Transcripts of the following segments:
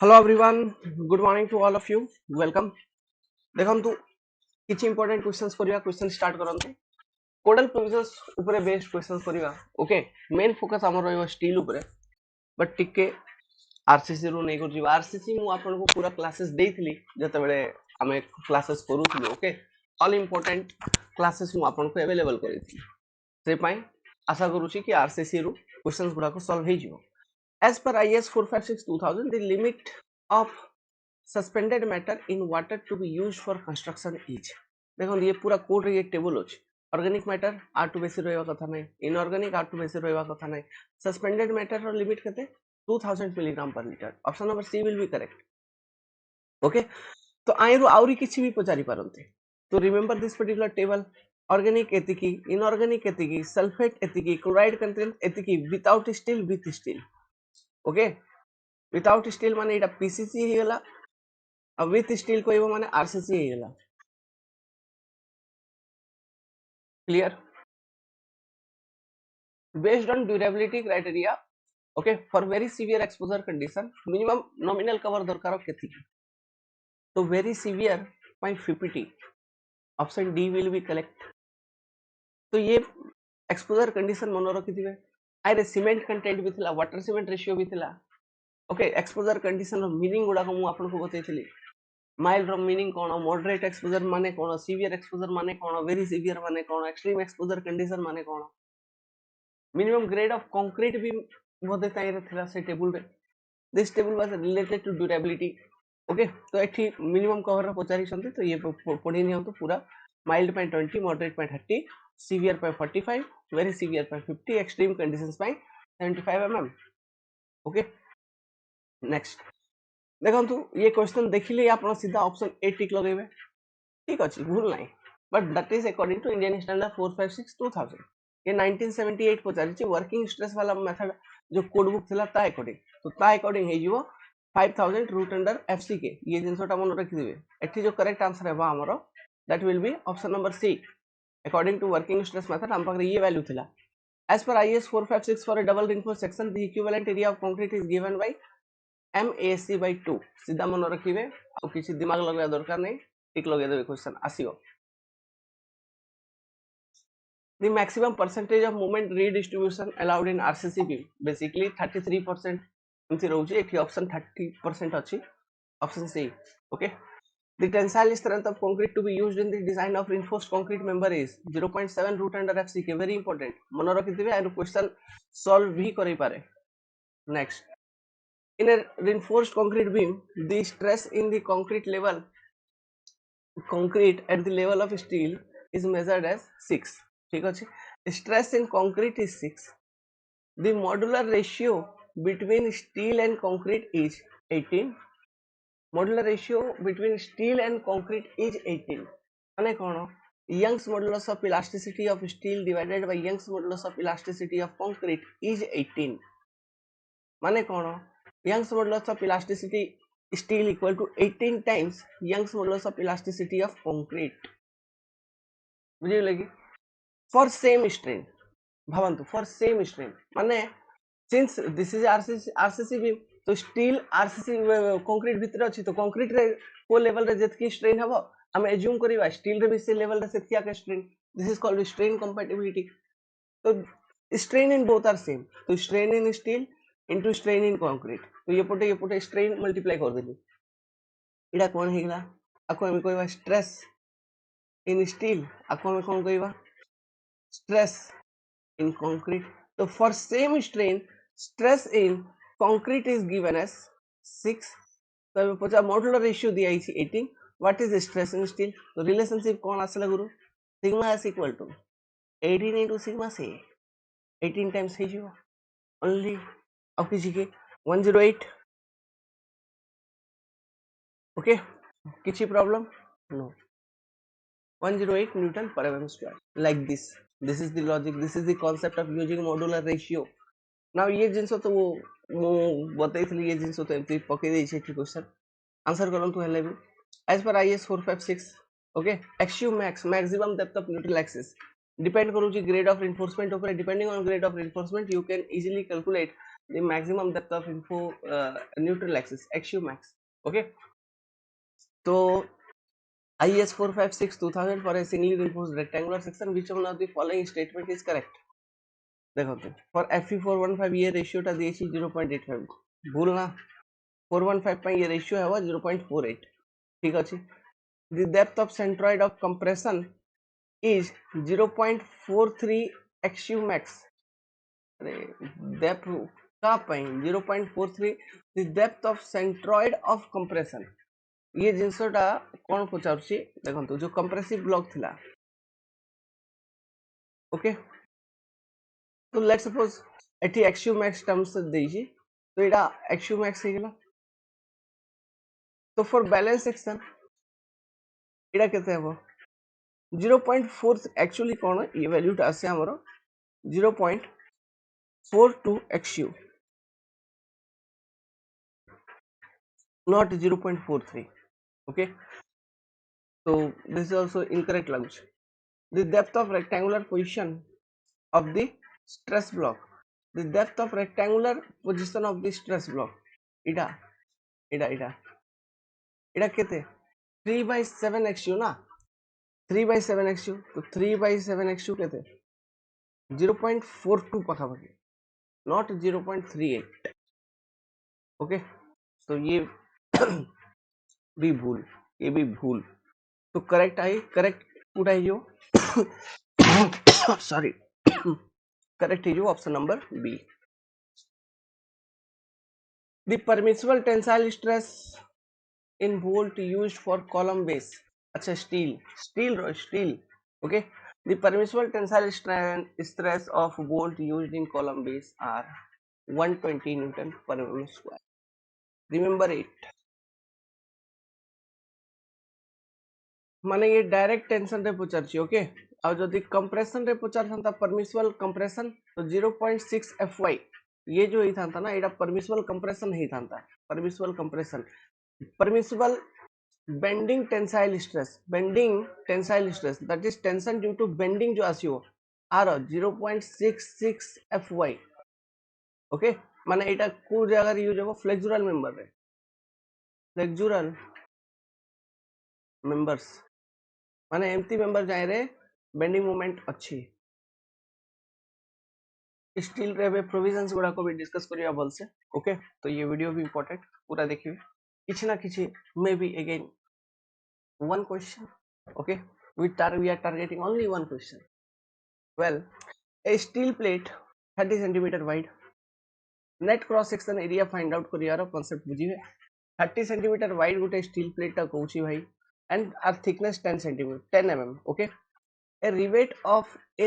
Hello everyone, good morning to all of you. Welcome. देखंतु किछि important questions करिया question start करंतु कोडल provisions ऊपर बेस्ड क्वेश्चंस करिया ओके मेन फोकस हमर रहयो स्टील ऊपर बट टिके आरसीसी रो नै कर आरसीसी मु आपन को पूरा क्लासेस देइथिली जते बेले हमें क्लासेस करूथिलु ओके ऑल इंपोर्टेंट क्लासेस मु आपन को अवेलेबल करिथिली से पई आशा करूची कि आरसीसी रो क्वेश्चंस गुडा को सॉल्व हे जिवो as per IS 456 2000 the limit of suspended matter in water to be used for construction is देखो ये पूरा कोड रे ये टेबल अछि ऑर्गेनिक मैटर R2 बेसी रहबा कथा नै इनऑर्गेनिक R2 बेसी रहबा कथा नै सस्पेंडेड मैटर रो लिमिट कते 2000 milligram per litre option number C will be correct okay तो आइरो आउरी किछि भी पचारि पारंते तो remember this particular table organic एतिकी इनऑर्गेनिक एतिकी सल्फेट एतिकी क्लोराइड कंटेंट एतिकी without steel with steel okay without steel माने एटा पीसीसी हे गला अब विथ स्टील कोइबो माने आरसीसी हे गला clear based on durability criteria okay for very severe exposure condition minimum nominal cover दरकार केथि तो very severe by 50 option D will be correct तो ये एक्सपोजर कंडीशन मन रखिथिबे आरे सीमेंट कंटेंट भी थिला वाटर सीमेंट रेशियो भी थिला ओके एक्सपोजर कंडीशन रो मीनिंग गुडा को मु आपन को बतैथिली माइल्ड रो मीनिंग कोन मॉडरेट एक्सपोजर माने कोन सीवियर एक्सपोजर माने कोन वेरी सीवियर माने कोन एक्सट्रीम एक्सपोजर कंडीशन माने कोन मिनिमम ग्रेड ऑफ कंक्रीट भी बोधे ताई रे थिला से टेबल रे this table was related to durability okay तो एठी मिनिमम कवर रे पचारि छथि तो ये पढि नियम तो पूरा माइल्ड पे 20 मॉडरेट पे 30 सीवियर पे 45 वेरी सीवियर पे 50 एक्सट्रीम कंडीशंस पे 75 mm ओके नेक्स्ट देखंतु ये क्वेश्चन देखिले आपण सीधा ऑप्शन ए टिक लगेबे ठीक अछि भूल नाही but that is according to Indian standard 456 2000 ये 1978 पचारि छी वर्किंग स्ट्रेस वाला मेथड जो कोड बुक थिला ता अकॉर्डिंग तो ता अकॉर्डिंग हे जिवो 5000 रूट अंडर एफसीके ये जिनसोटा मन रखि देबे एठी जो करेक्ट आंसर हेबा हमरो that will be option number C according to working stress method हम पाखरे ये वैल्यू थिला as per IS 456 for a double reinforced section the equivalent area of concrete is given by MAC by 2 सीधा मन रखिबे आ किछि दिमाग लगला दरकार नै टिक लगे देबे question आसीओ the maximum percentage of moment redistribution allowed in RCC beam basically 33% MC रहउची एठी ऑप्शन 30% अछि option C okay the tensile strength of concrete to be used in the design of reinforced concrete member is 0.7 root under FCK very important मन रखिथिबे आ question solve भी करै पारे next in a reinforced concrete beam the stress in the concrete at the level of steel is measured as 6 ठीक अछि stress in concrete is 6 the modular ratio between steel and concrete is 18 modular ratio between steel and concrete is 18 माने कोन Young's modulus of elasticity of steel divided by Young's modulus of elasticity of concrete is 18 माने कोन Young's modulus of elasticity steel equal to 18 times Young's modulus of elasticity of concrete बुझियो लगी for same strain भावंतु for same strain माने since this is RCC beam तो steel RCC concrete भीतर अछि तो concrete रे को लेवल रे जतकी स्ट्रेन हबो हम एज्यूम करिवा स्टील रे भी से लेवल रे सेतिया के strain this is called strain compatibility तो strain in both are same तो strain in steel into strain in concrete तो ये पोटे स्ट्रेन मल्टीप्लाई कर देली इडा कोन हेगला आको हम कहबा स्ट्रेस इन स्टील आको हम कोन कहबा स्ट्रेस इन कंक्रीट तो for same strain stress in concrete is given as 6 तो अभी पचा मॉडुलर रेशियो दिया इसी 18 what is stress in steel तो रिलेशनशिप कौन आसला गुरु sigma is equal to 18 into sigma से 18 टाइम्स हे जिवो ओनली अब किसी के 108 ओके किसी प्रॉब्लम नो 108 न्यूटन पर mm square like this is the logic this is the concept of using modular ratio now ये जिंसो तो वो बतैथली ये जिंसो तो एमती पके दै छै क्वेश्चन आंसर करंतु हेले भी as per IS 456 okay एक्सयू max maximum depth of neutral axis depend करू छी ग्रेड ऑफ रिइंफोर्समेंट ऊपर depending on grade of reinforcement you can easily calculate the maximum depth of info neutral axis XU max. Okay, so IS 456 2000 for a singly reinforced rectangular section, which one of the following statement is correct? देखो तो for FE 415 ये ratio टा दिए 0.85 भूल ना 415 पे ये ratio है वो 0.48 ठीक अछि the depth of centroid of compression is 0.43 XU max अरे depth का पे 0.43 the depth of centroid of compression ये जिनसटा कौन पचारुछि देखंतु जो कंप्रेसिव ब्लॉक थिला ओके तो लेट्स सपोज एटी एक्सयू मैक्स टर्म्स देछि तो एटा एक्सयू मैक्स हे गेला तो फॉर बैलेंस सेक्शन एटा केते हेबो 0.4 एक्चुअली कोन ये वैल्यू टा आसे हमरो 0.42 एक्सयू not 0.43 okay so this is also incorrect language the depth of rectangular position of the stress block the depth of rectangular position of the stress block एटा एटा एटा एटा केते 3/7 एक्सयू ना 3/7 एक्सयू तो 3/7 एक्सयू केते 0.42 पाखापाखि नॉट 0.38 ओके तो ये भी भूल ये भी भूल तो करेक्ट आई करेक्ट पूरा ही जो सॉरी करेक्ट ही जो option number be the permissible tensile stress in bolt used for column base अच्छा steel okay the permissible tensile stress of bolt used in column base are 120 newton per mm square remember it माने ये direct tension रे पचारछि okay आ जदि compression रे पचारथंता permissible compression तो 0.6 fy ये जो ही था ना एटा परमिसिबल कंप्रेशन ही था permissible compression permissible bending tensile stress that is tension due to bending जो आसियो आर 0.66 fy ओके माने एटा को जगह यूज हो फ्लेक्सुरल मेंबर रे फ्लेक्सुरल मेंबर्स माने एम्प्टी मेंबर जाय रे बेंडिंग मोमेंट अच्छी स्टील रे बे प्रोविजंस गुडा को भी डिस्कस करिया बोल से ओके तो ये वीडियो भी इंपॉर्टेंट पूरा देखिए किछि ना किछि may be again one question okay we are targeting only one question well a steel plate 30 centimeter wide net cross section area find out kariya concept बुझिए 30 centimeter wide गोटे steel plate टा कहूची भाई and our thickness 10 centimeter 10 mm okay a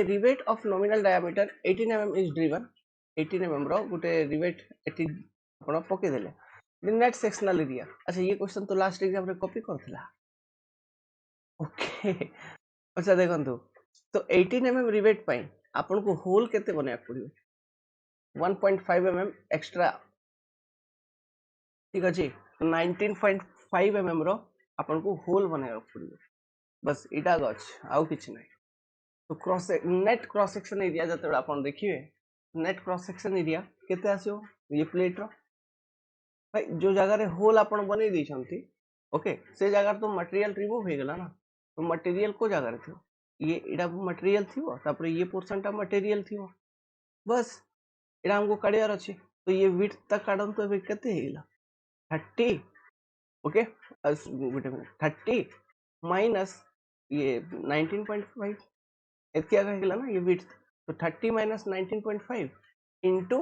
rivet of nominal diameter 18 mm is driven 18 mm रो गोटे rivet eighty आपण पके देले the net sectional area अच्छा ये क्वेश्चन तो लास्ट एग्जाम रे कॉपी करथिला ओके अच्छा देखंतु तो 18 mm रिवेट पाई आपन को होल केते बने पड़ियो 1.5 mm एक्स्ट्रा ठीक अछि 19.5 mm रो आपन को होल बने पड़ियो बस इटा गछ आउ किछ नै तो नेट क्रॉस सेक्शन एरिया जते आपन देखिए नेट क्रॉस सेक्शन एरिया केते आसियो ये प्लेट रो भाई जो जगह रे होल आपन बनै दै छंती ओके से जगह तो मटेरियल रिमूव हो गेला ना तो मटेरियल को जगह रे थियो ये एटा मटेरियल थियो तापर ये पोर्शन टा मटेरियल थियो बस एटा हमको काढियार अछि तो ये विड्थ तक काढन तो बे केते हेला 30 okay wait a minute 30 minus ये 19.5 एतिया का गेला ना ये विड्थ तो 30 माइनस 19.5 इनटू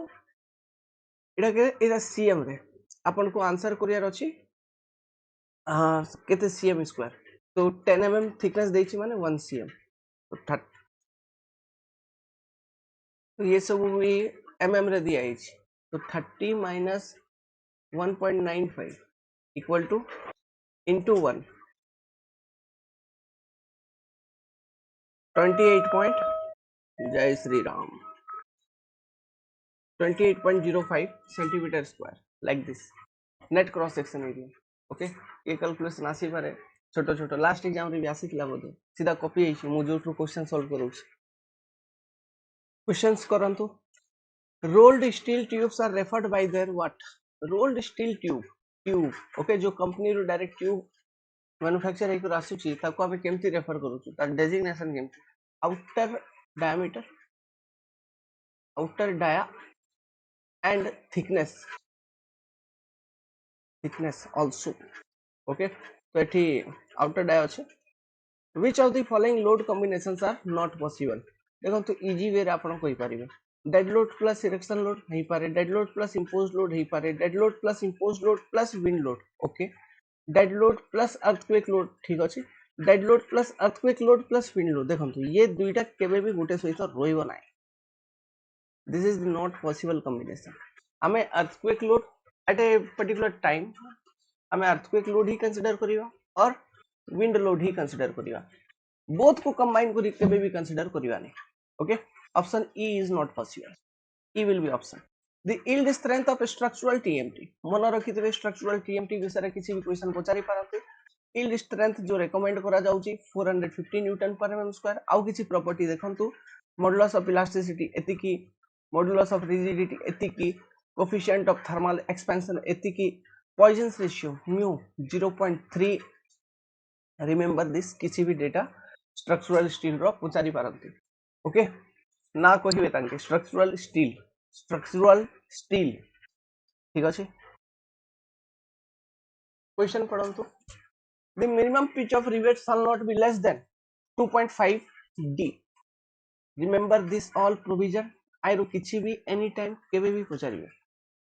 एटा के एटा सीएम रे अपन को आंसर करियार अछि केते सीएम स्क्वायर तो 10 mm थिकनेस देछि माने 1 cm तो तो ये सब भी mm रे दिया है तो 30 माइनस 1.95 इक्वल टू इनटू 1 28 जय Shri Ram 28.05 centimetre square like this net cross section area okay ये कैलकुलेशन आसी पारे छोटो छोटो लास्ट एग्जाम रे भी आसीला बोधे सीधा कॉपी है मु जो क्वेश्चन सॉल्व करू क्वेश्चंस करंतु rolled steel tubes are referred by their what? Rolled steel tube okay जो कंपनी रो डायरेक्ट ट्यूब मैन्युफैक्चर हेकर आसुची ताको आमे केमती रेफर करूछु तार डेजिग्नेशन केमती outer diameter outer dia and thickness also okay तो एठी आउटर डाया अछि which of the following load combinations are not possible देखो तो इजी वे रे आपण कहि परिबे dead load plus erection load हेई पारे dead load plus imposed load हेई पारे dead load plus imposed load plus wind load okay dead load plus earthquake load ठीक अछि dead load plus earthquake load plus wind load देखो तो ये दुईटा केबे भी गुटे सहित रोइबो नाही this is not possible combination हमें earthquake load at a particular time हमें अर्थक्वेक लोड ही कंसीडर करिवा और विंड लोड ही कंसीडर करिवा बोथ को कंबाइन करी केबे भी कंसीडर करिवा नहीं okay option E is not possible E will be option the yield strength of structural TMT मन रखितबे स्ट्रक्चरल टीएमटी विषय किसी भी क्वेश्चन पचारि पारते यील्ड स्ट्रेंथ जो रेकमेंड करा जाउची 450 न्यूटन पर एमएम स्क्वायर आउ किसी प्रॉपर्टी देखंतु मॉडुलस ऑफ इलास्टिसिटी एतिकी मॉडुलस ऑफ रिजिडिटी एतिकी कोएफिशिएंट ऑफ थर्मल एक्सपेंशन एतिकी Poisson's ratio mu 0.3 remember this किसी भी डेटा स्ट्रक्चरल स्टील रो पचारि पारते ओके ना कहिबे तांके स्ट्रक्चरल स्टील ठीक अछि क्वेश्चन पढंतु the minimum pitch of rivet shall not be less than 2.5 D remember this all provision आई रो किछि भी एनी टाइम केबे भी पचारिबे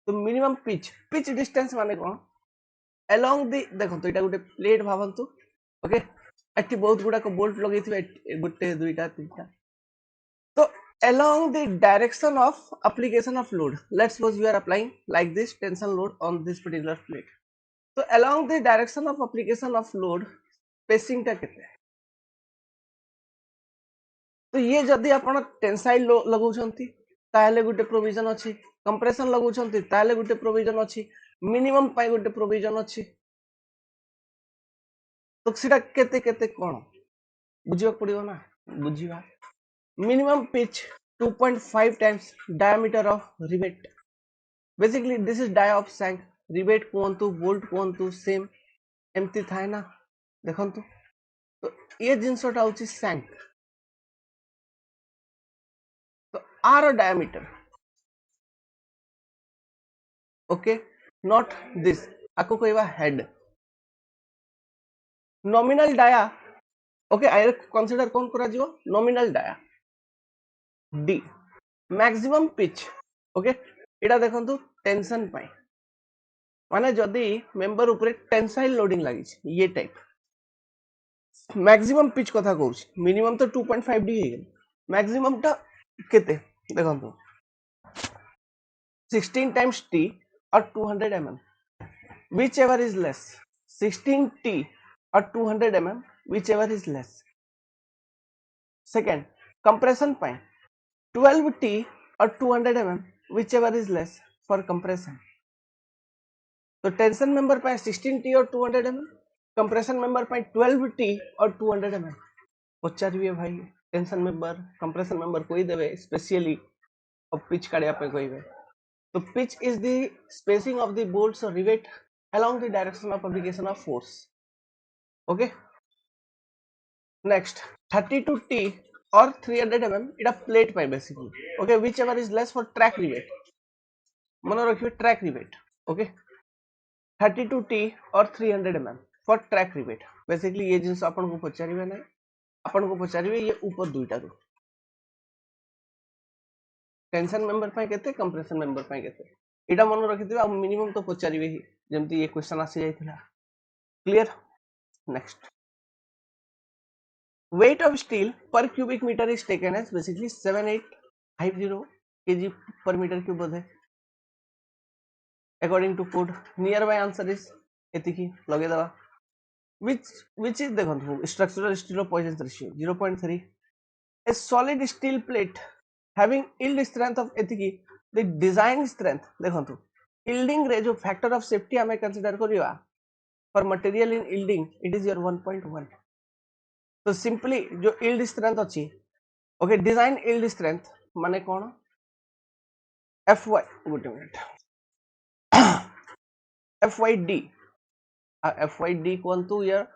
तो मिनिमम पिच डिस्टेंस माने कोन अलोंग द देखो तो एटा गुटे प्लेट भावंतु ओके एठी बहुत गुडा को बोल्ट लगैथिबे गुटे दुईटा तीनटा तो along the direction of application of load let's suppose we are applying like this tension load on this particular plate so along the direction of application of load spacing टा केते तो ये जदी आपण टेंसाइल लगाउछंती ताले गुटे प्रोविजन अछि compression लगाउछंती ताले गुटे provision अछि मिनिमम पाई गुटे प्रोविजन अछि तो सिटा केते केते कोन बुझियो पड़ियो ना बुझिबा minimum pitch 2.5 times diameter of rivet basically this is dia of shank rivet कोंतु bolt कोंतु सेम एमती थाए ना देखंतु तो ये जिंसटा होची shank तो r diameter okay not this आको कहबा head nominal dia okay आई कंसीडर कोन करा जिवो nominal dia d maximum pitch okay एटा देखंतु टेंशन पाई माने जदी मेंबर ऊपर टेंसाइल लोडिंग लागि ये टाइप मैक्सिमम पिच कथा कहूछ मिनिमम तो 2.5 डी हे मैक्सिमम टा केते देखंतु 16 टाइम्स टी और 200 mm which ever is less 16 t और 200 mm which ever is less second compression pi 12 t और 200 mm whichever is less for compression तो टेंशन मेंबर पाए 16 t और 200 mm कंप्रेशन मेंबर पाए 12 t और 200 mm पचारिए भाई tension member compression member कोई देबे स्पेशली अब पिच काढिया पे कहबे तो pitch is the spacing of the bolts और rivet along the direction of application of force okay next 32 t और 300 mm इटा प्लेट पाए basically okay whichever is less for track rivet मन रखिबे ट्रैक रिवेट ओके 32 t और 300 mm for track rivet basically ये जिंस आपन को पचारिबे नै आपन को पचारिबे ये ऊपर दुईटा रो टेंशन मेंबर पाए केते कंप्रेशन मेंबर पाए केते इटा मन रखिदिबे आ मिनिमम तो पचारिबे ही जेमति ये क्वेश्चन आसी जाइथिला clear next weight of steel per cubic meter is taken as basically 7850 kg per meter cube है according to code nearby answer is एतिकी लगे दवा which is देखो structural steel poisson ratio 0.3 a solid steel plate having yield strength of एतिकी the design strength देखो yielding रे जो factor of safety हमें consider करिवा for material in yielding it is your 1.1 तो simply जो yield strength अच्छी okay design yield strength माने कौन FY गोटे मिनिट FYD FYD कहतु या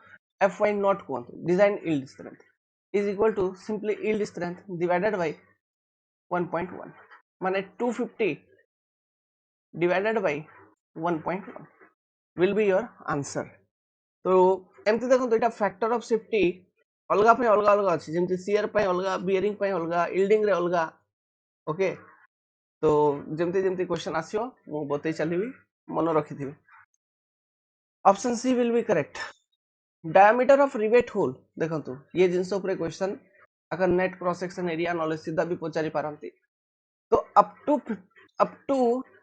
FY नॉट कहतु design yield strength is equal to simply yield strength divided by 1.1 माने 250 divided by 1.1 will be your answer. तो एमती देखो तो एटा फैक्टर ऑफ सेफ्टी अलगा पे अलगा अलगा अछि जेमति शियर पे अलगा बियरिंग पे अलगा यील्डिंग रे अलगा ओके तो जेमति जेमति क्वेश्चन आसियो मो बतै चलीबी मन रखिथिबे option C will be correct diameter of rivet hole देखंतु ये जिंस ऊपर क्वेश्चन अगर net cross section area knowledge सीधा भी पचारि पारंती तो up to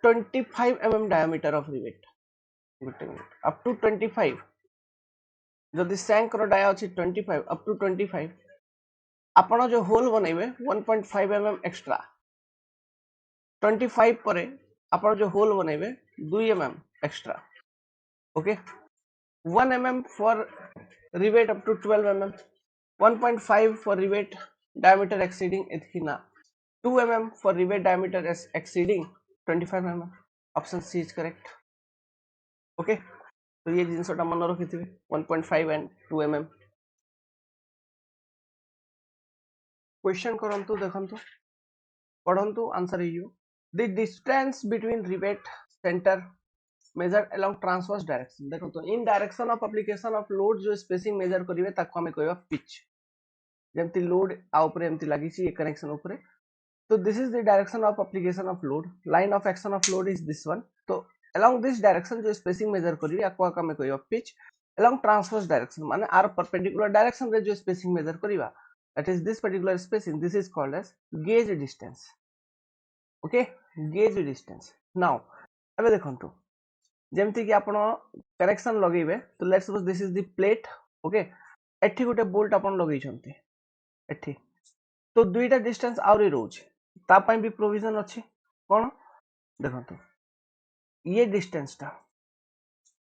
25 mm diameter of rivet up to 25 जदि सैंक रो डाया अछि 25 अप टू 25 आपण जो होल बनेबे 1.5 mm एक्स्ट्रा 25 परे आपण जो होल बनेबे 2 mm extra okay 1 mm for rivet up to 12 mm 1.5 for rivet diameter exceeding एथीना 2 mm for rivet diameter exceeding 25 mm option C is correct okay तो ये जिनसटा मन रखिथिबे 1.5 and 2 mm क्वेश्चन करंतु देखंतु पढंतु आंसर हियो the distance between rivet center measure along transverse direction देखंतु in direction of application of load जो स्पेसिंग मेजर करिवे ताको हमें कहबा पिच जेमति लोड आ ऊपर एमति लागि छि ए कनेक्शन ऊपर तो this is the direction of application of load line of action of load is this one तो along this direction जो स्पेसिंग मेजर करिवे आको आका में कहबा पिच along transverse direction माने आर परपेंडिकुलर डायरेक्शन रे जो स्पेसिंग मेजर करिवा that is this particular spacing this is called as gauge distance okay gauge distance now अब देखंतु जेमति कि आपण कनेक्शन लगेबे तो let's suppose this is the plate okay एठी गोटे बोल्ट आपण लगै छथि एठी तो दुईटा डिस्टेंस आउरी रोज ता पई भी प्रोविजन अछि कोन देखंतु ये डिस्टेंस ता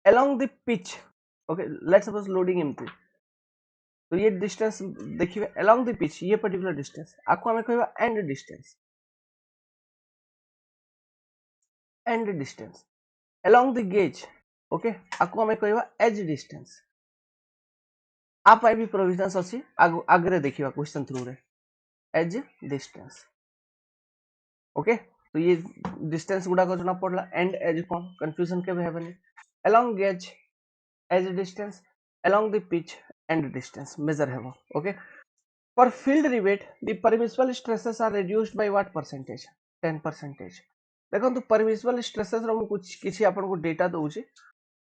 along the pitch okay let's suppose loading एमती तो ये डिस्टेंस देखिए along the pitch ये पर्टिकुलर डिस्टेंस आको हमें कहबा and distance along the gauge okay आको हमें कहबा एज डिस्टेंस आ पाई भी प्रोविजंस अछि आगरे देखिबा क्वेश्चन थ्रू रे एज डिस्टेंस ओके तो ये डिस्टेंस गुडा को जना पड़ला एंड एज कोन कंफ्यूजन के हेबनी along gauge edge distance along the pitch end distance measure हेबो okay for field rivet the permissible stresses are reduced by what percentage 10% देखो तो permissible stresses रो कुछ किछि आपन को डेटा दउची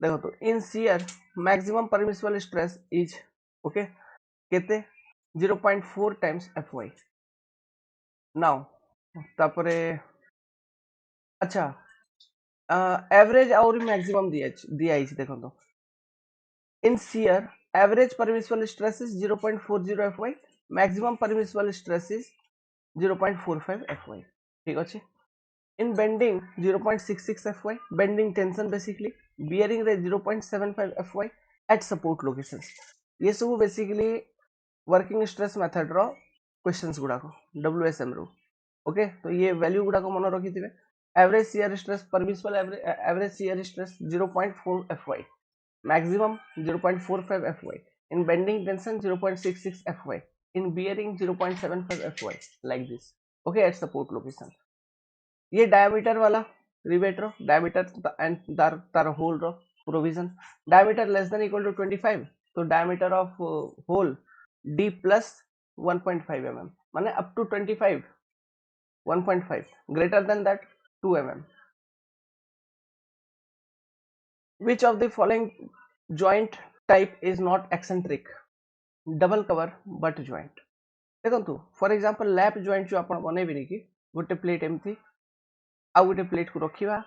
देखो तो in shear maximum permissible stress is okay केते 0.4 times fy नाउ तापरे अच्छा एवरेज और मैक्सिमम दिया है देखो तो in shear average permissible stress is 0.40 fy maximum permissible stress is 0.45 fy ठीक अछि in bending 0.66 fy bending tension basically bearing रे 0.75 fy एट सपोर्ट लोकेशंस ये सब बेसिकली वर्किंग स्ट्रेस मेथड रो क्वेश्चंस गुडा को WSM रो ओके तो ये वैल्यू गुडा को मन रखिथिबे average shear stress permissible average shear stress 0.4 fy maximum 0.45 fy in bending tension 0.66 fy in bearing 0.75 fy like this okay at support location ये डायमीटर वाला रिवेट रो डायमीटर एंड तार होल रो provision diameter less than equal to 25 तो diameter of hole d plus 1.5 mm माने up to 25 1.5 greater than that 2 mm which of the following joint type is not eccentric double cover butt joint देखंतु for example lap joint जो आपण बनेबेनी कि गोटे plate एमथी आ गोटे plate को रखिबा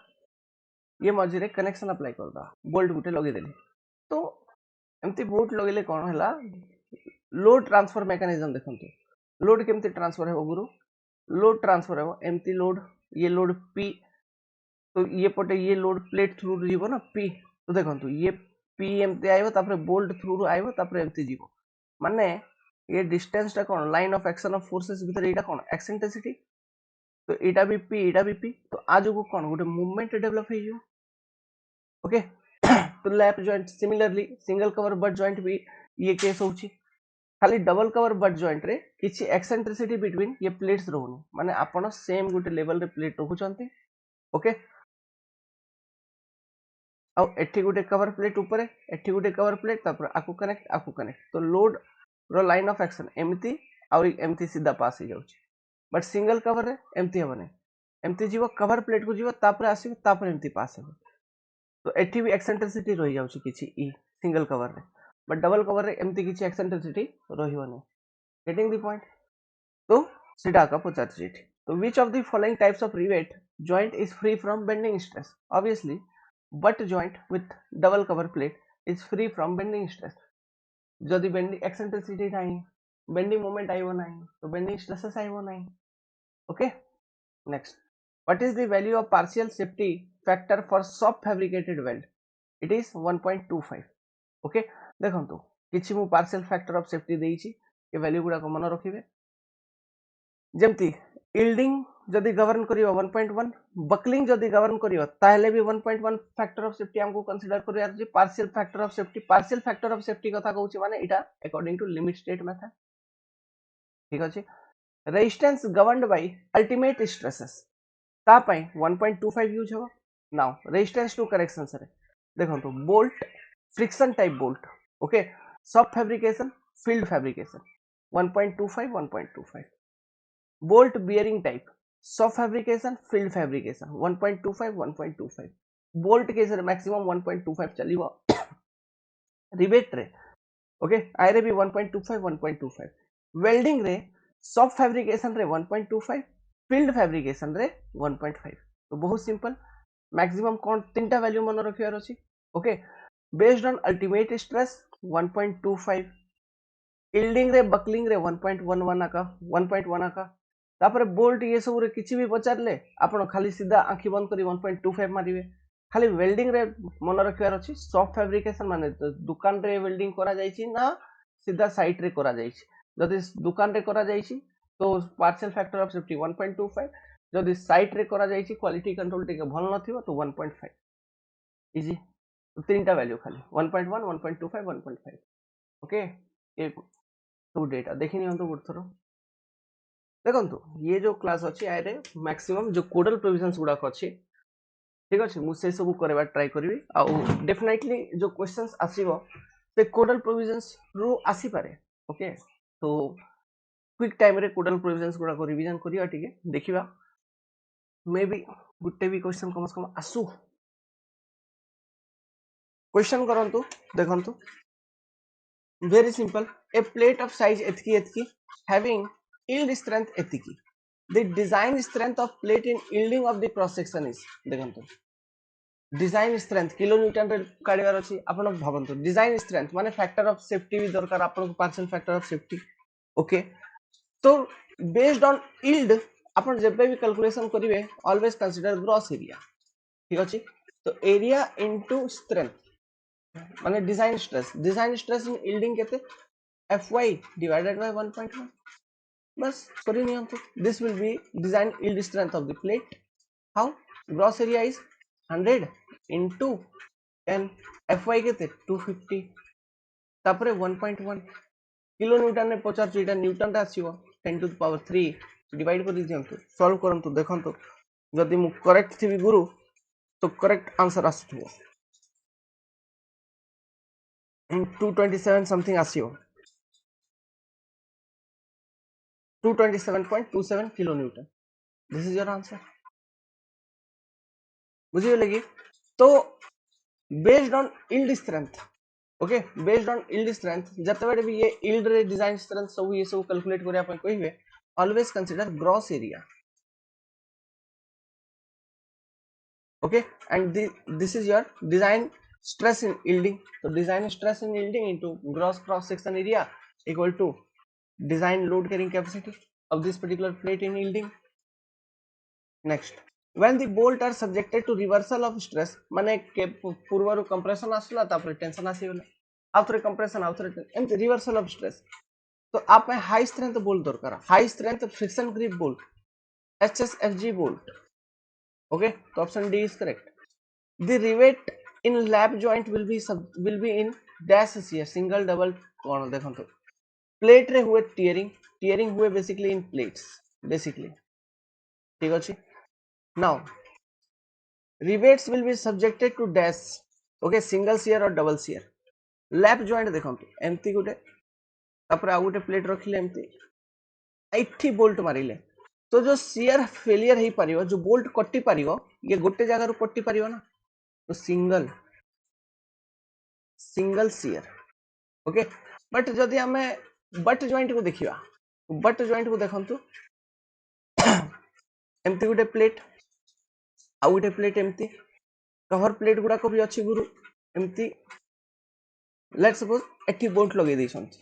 ये मझी रे कनेक्शन अप्लाई करदा बोल्ट गोटे लगे देली तो एमथी बोल्ट लगेले कोन हला लोड ट्रांसफर मेकानिज्म देखंतु लोड केमथी ट्रांसफर हेबो गुरु लोड ट्रांसफर हेबो एमथी लोड ये लोड P तो ये पटे ये लोड प्लेट थ्रू जीवो ना P तो देखंतु ये P एमथी आइबो तापर बोल्ट थ्रू आइबो तापर एमथी जीवो माने ये डिस्टेंस टा कोन line of action of forces भीतर एटा कोन एक्सेंट्रिसिटी तो एटा भी पी तो आज को कौन गोटे मूवमेंट डेवलप हो ओके तो lap joint similarly single cover butt joint भी ये केस होची खाली डबल कवर बट जॉइंट रे किछि एक्सेंट्रिसिटी बिटवीन ये प्लेट्स रहउनी माने आपण सेम गोटे लेवल रे प्लेट रखुचंती ओके आ एठी गोटे कवर प्लेट ऊपर एठी गोटे कवर प्लेट तापर आकु कनेक्ट तो लोड रो लाइन ऑफ एक्शन एमती आ एमती सीधा पास हो जाउची बट सिंगल कवर रे एमती हेबने एमती जीवो कवर प्लेट को जीवो तापर आसीबो तापर एमती पास हेबो तो एठी भी एक्सेंट्रिसिटी रही जाउची किछि ई सिंगल कवर रे बट डबल कवर रे एमती किछि एक्सेंट्रिसिटी रहिबोनी गेटिंग द पॉइंट तो सीधा का पचाची एठी तो which of the following types of rivet joint is free from bending stress obviously butt joint with double cover plate is free from bending stress जदि bending eccentricity नाही bending moment आइबो नाही तो बेंडिंग स्ट्रेसेस आइबो नाही okay next what is the value of partial safety factor for soft fabricated weld it is 1.25 okay देखंतु किछि मु पार्शियल फैक्टर ऑफ सेफ्टी देइछि ए वैल्यू गुडा को मन रखिबे जेमती यील्डिंग जदि गवर्न करियो 1.1 बकलिंग जदि गवर्न करियो ताहले भी 1.1 फैक्टर ऑफ सेफ्टी हमको कंसीडर करियार जे पार्शियल फैक्टर ऑफ सेफ्टी कथा कहउछि माने इटा according to limit state method ठीक अछि resistance governed by ultimate stresses ता पई 1.25 यूज हो now resistance to correction sir देखंतु bolt friction type bolt okay shop fabrication field fabrication 1.25 bolt bearing type shop fabrication field fabrication 1.25 bolt के sir maximum 1.25 चलिबो rivet रे okay आइरे भी 1.25 welding रे soft fabrication रे 1.25 फील्ड फैब्रिकेशन रे 1.5 तो बहुत सिंपल मैक्सिमम कौन तीनटा वैल्यू मन रखियार अछि okay based on ultimate stress 1.25 yielding रे बकलिंग रे 1.11 आका तापर बोल्ट ये सब रे किछि भी पचारले आपण खाली सीधा आंखी बंद करी 1.25 मारिवे खाली वेल्डिंग रे मन रखियार अछि सॉफ्ट फैब्रिकेशन माने दुकान रे वेल्डिंग करा जायछि ना सीधा साइट रे करा जायछि जदि दुकान रे करा जायछि तो पार्शियल फैक्टर ऑफ सेफ्टी 1.25 जदि साइट रे करा जायछि क्वालिटी कंट्रोल टिके भल नथिबो तो 1.5 इजी तो तीनटा वैल्यू खाली 1.1 1.25 1.5 ओके ये तो डेटा देखिनि हम तो गुडथरो देखंतु ये जो क्लास अछि आरे मैक्सिमम जो कोडल प्रोविजंस गुडा अछि ठीक अछि मु से सब करबा ट्राई करबी आ डेफिनेटली जो क्वेश्चंस आसीबो से कोडल प्रोविजंस रो आसी पारे ओके तो क्विक टाइम रे कोडल प्रोविजंस गुडा को रिवीजन करिया ठीक देखिबा मे बी गुटे भी क्वेश्चन कम से कम आसु क्वेश्चन करंतु देखंतु very simple a plate of size etki having yield strength etki the design strength of plate in yielding of the cross section is देखंतु डिजाइन स्ट्रेंथ किलो न्यूटन रे काढिबार अछि आपण भाबंतु design strength माने factor of safety भी दरकार आपण partial factor of safety okay तो based on yield आपण जेबे भी कैलकुलेशन करिवे ऑलवेज कंसीडर ग्रॉस एरिया ठीक अछि तो एरिया इनटू स्ट्रेंथ माने डिजाइन स्ट्रेस इन यील्डिंग केते fy divided by 1.1 बस करि नियंतु this will be design yield strength of the plate how gross area is 100 into 10 fy केते 250 तापरे 1.1 किलो न्यूटन ने पचार इटा न्यूटन रा आसीबो 10 to the power 3 डिवाइड कर दियंतु सॉल्व करंतु देखंतु जदि मु करेक्ट थिबी गुरु तो करेक्ट आंसर आसुथबो 227 something आसीबो 227.27 kilo newton this is your answer बुझिए लगी तो based on yield strength okay based on yield strength जतबे भी ये यील्ड रे डिजाइन स्ट्रेंथ सब ये सब कैलकुलेट करिया पय कहिबे always consider gross area okay and this is your design stress in yielding so design stress in yielding into gross cross section area equal to design load carrying capacity of this particular plate in yielding next when the bolt are subjected to reversal of stress माने पूर्वरु compression आसला तापर tension आसीगला आउथरे compression आउथरे एम reversal of stress तो आप high strength bolt दरकार high strength friction grip bolt HSFG bolt. Okay, so option D is correct. The rivet in lap joint will be in dash shear, single double कौन देखो तो plate रे हुए tearing हुए basically इन plates basically ठीक अछि. Now rivets will be subjected to dash, okay, single shear or double shear. Lap joint देखो एमती गोटे तापर आ गोटे प्लेट रखिले एमती एठी बोल्ट मारिले तो जो शियर फेलियर हे परियो जो बोल्ट कटि परियो ये गोटे जगह रो कटि परियो ना तो सिंगल शियर. ओके बट जदि आमे बट जॉइंट को देखिबा बट जॉइंट को देखंतु एमती गोटे प्लेट आ गोटे प्लेट एमती कवर प्लेट गुडा को भी अछि गुरु एमती लेट्स सपोज एठी बोल्ट लगे दैछंती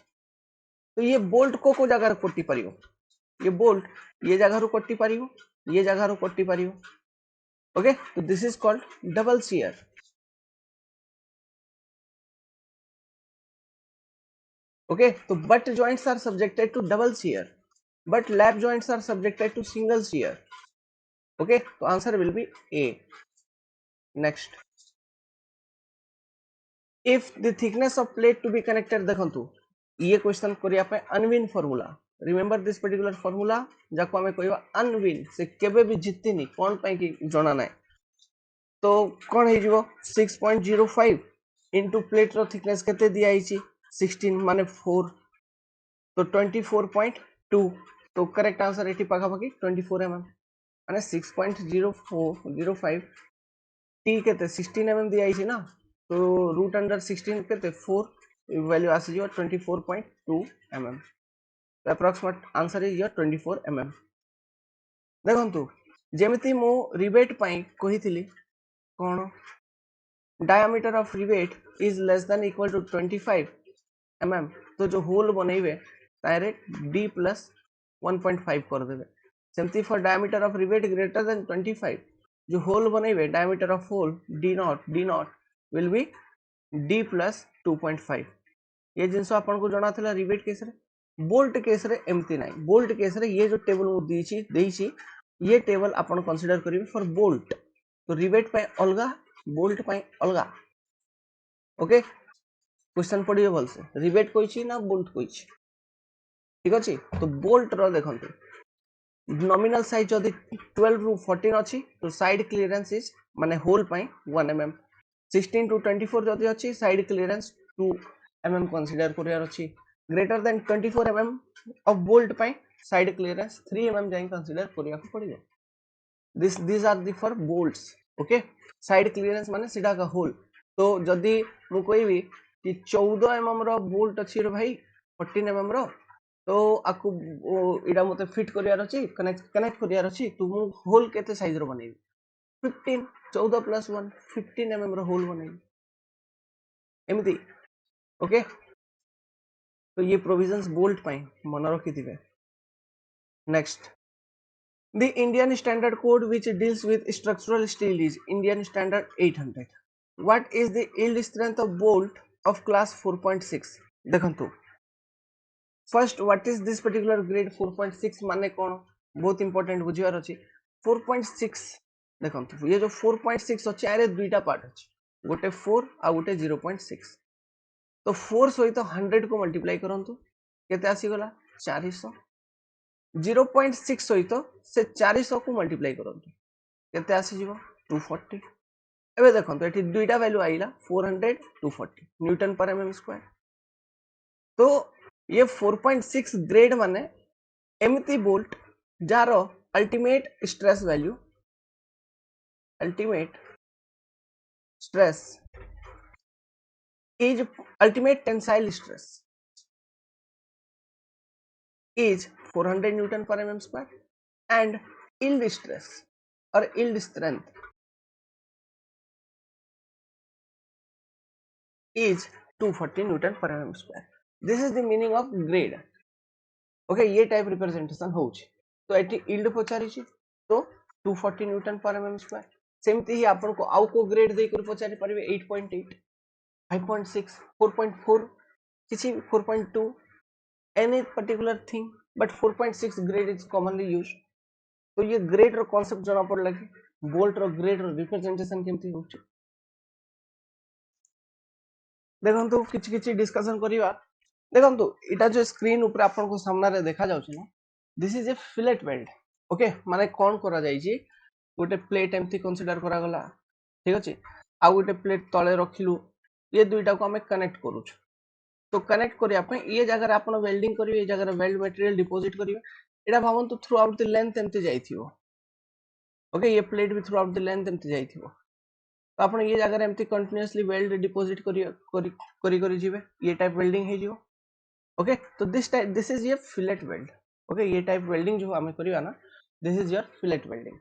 तो ये बोल्ट को जगह कटि परियो ये बोल्ट ये जगह रो कटि परियो ये जगह रो कटि परियो. ओके तो this is called double shear. Okay, so butt joints are subjected to double shear, but lap joints are subjected to single shear. Okay, so answer will be A. Next, if the thickness of plate to be connected, देखंतु ये question करिया पे Unwin formula. Remember this particular formula जाको हमें कहबा Unwin से केबे भी जितनी कोन पई कि जणा नै तो कोन हे जिवो 6.05 इनटू प्लेट रो थिकनेस केते दिया हिची 16 माने 4 तो 24.2 तो करेक्ट आंसर एटी पाखापाखि 24 mm माने 6.0405 टी केते 16 mm दिया हिची ना तो रूट अंडर 16 केते 4 वैल्यू आसी जो 24.2 mm. तो approximate answer is your 24 mm. देखंतु जेमिति मो रिवेट पई कहितली कोन diameter of rivet is less than equal to 25 mm तो जो होल बनेबे तारे d plus 1.5 कर देबे. सेमती for diameter of rivet greater than 25 जो होल बनेबे diameter of hole d not will be d plus 2.5. ये जिंस आपन को जणा थला रिवेट केस रे. बोल्ट केस रे एमती नाही. बोल्ट केस रे ये जो टेबल मु देइछि ये टेबल आपन कंसीडर करिवे फॉर बोल्ट तो रिवेट पे अलगा बोल्ट पे अलगा. ओके क्वेश्चन पढ़िए भल से रिवेट कोइछि ना बोल्ट कोइछि ठीक अछि. तो बोल्ट रो देखंतु नॉमिनल साइज जदि 12 रु 14 अछि तो साइड क्लियरेंस इज माने होल पई 1 mm. 16 टू 24 जदि अछि साइड क्लियरेंस 2 mm कंसीडर करियार अछि. Greater than 24 mm of bolt पई साइड क्लियरेंस 3 mm जाई कंसीडर करिया को पड़िबो. This are the for bolts. Okay side clearance माने सीधा का होल. तो जदि मु कहबी कि 14 mm रो बोल्ट अछि रे भाई 14 mm रो तो आकु इडा मते फिट करियार अछि कनेक्ट करियार अछि तो मु होल केते साइज रो बनेबी 15 14 plus 1 15 mm रो होल बनेबी एमती. ओके तो ये प्रोविजंस बोल्ट पई मन रखिथिबे. Next the Indian standard code which deals with structural steel is Indian standard 800. What is the yield strength of bolt of class 4.6? देखंतु first what is this particular grade 4.6 माने कोन बहुत important बुझियार अछि. 4.6 देखंतु ये जो 4.6 अछि आरे दुईटा पार्ट अछि गोटे 4 आ गोटे 0.6 तो 4 सहित 100 को मल्टीप्लाई करंतु केते आसी गला 400. 0.6 सहित से 400 को मल्टीप्लाई करंतु केते आसी जीवो 240. एबे देखंतु एठी दुईटा वैल्यू आइला 400 240 न्यूटन पर mm स्क्वायर. तो ये 4.6 ग्रेड माने एमती बोल्ट जारो ultimate stress value ultimate stress is ultimate tensile stress is 400 Newton per mm square and yield stress or yield strength is 240 Newton per mm square. This is the meaning of grade. Okay, ये type representation होउछि. तो eighty yield पचारि छि तो 240 Newton per mm square. सेमति ही आपन को आउ को grade दे कर पचारि परिबे 8.8 5.6 4.4 किछि 4.2 any particular thing but 4.6 grade is commonly used. तो ये ग्रेड रो कांसेप्ट जना पड़ला कि बोल्ट रो ग्रेड रो रिप्रेजेंटेशन केमती होची देखंतु किछि किछि डिस्कशन करिवा देखंतु इटा जो स्क्रीन ऊपर आपन को सामने रे देखा जाउछ ना this is a fillet weld okay माने कोन करा जाई छी गोटे प्लेट एमती कंसीडर करा गला ठीक अछि आ गोटे प्लेट तळे रखिलु ये दुईटा को हमें कनेक्ट करूछ तो कनेक्ट करिया पे ये जगह आपन वेल्डिंग करिवे ये जगह वेल्ड मटेरियल डिपॉजिट करिवे एटा भावंतु थ्रू आउट द लेंथ एमती जाईथिवो ओके ये प्लेट भी थ्रू आउट द लेंथ एमती जाईथिवो तो आपण ये जगह एमती कंटीन्यूअसली वेल्ड डिपॉजिट करी जिवे ये टाइप वेल्डिंग हे जिवो ओके तो this is your fillet weld okay ये टाइप वेल्डिंग जो हमें करिवा ना this is your fillet welding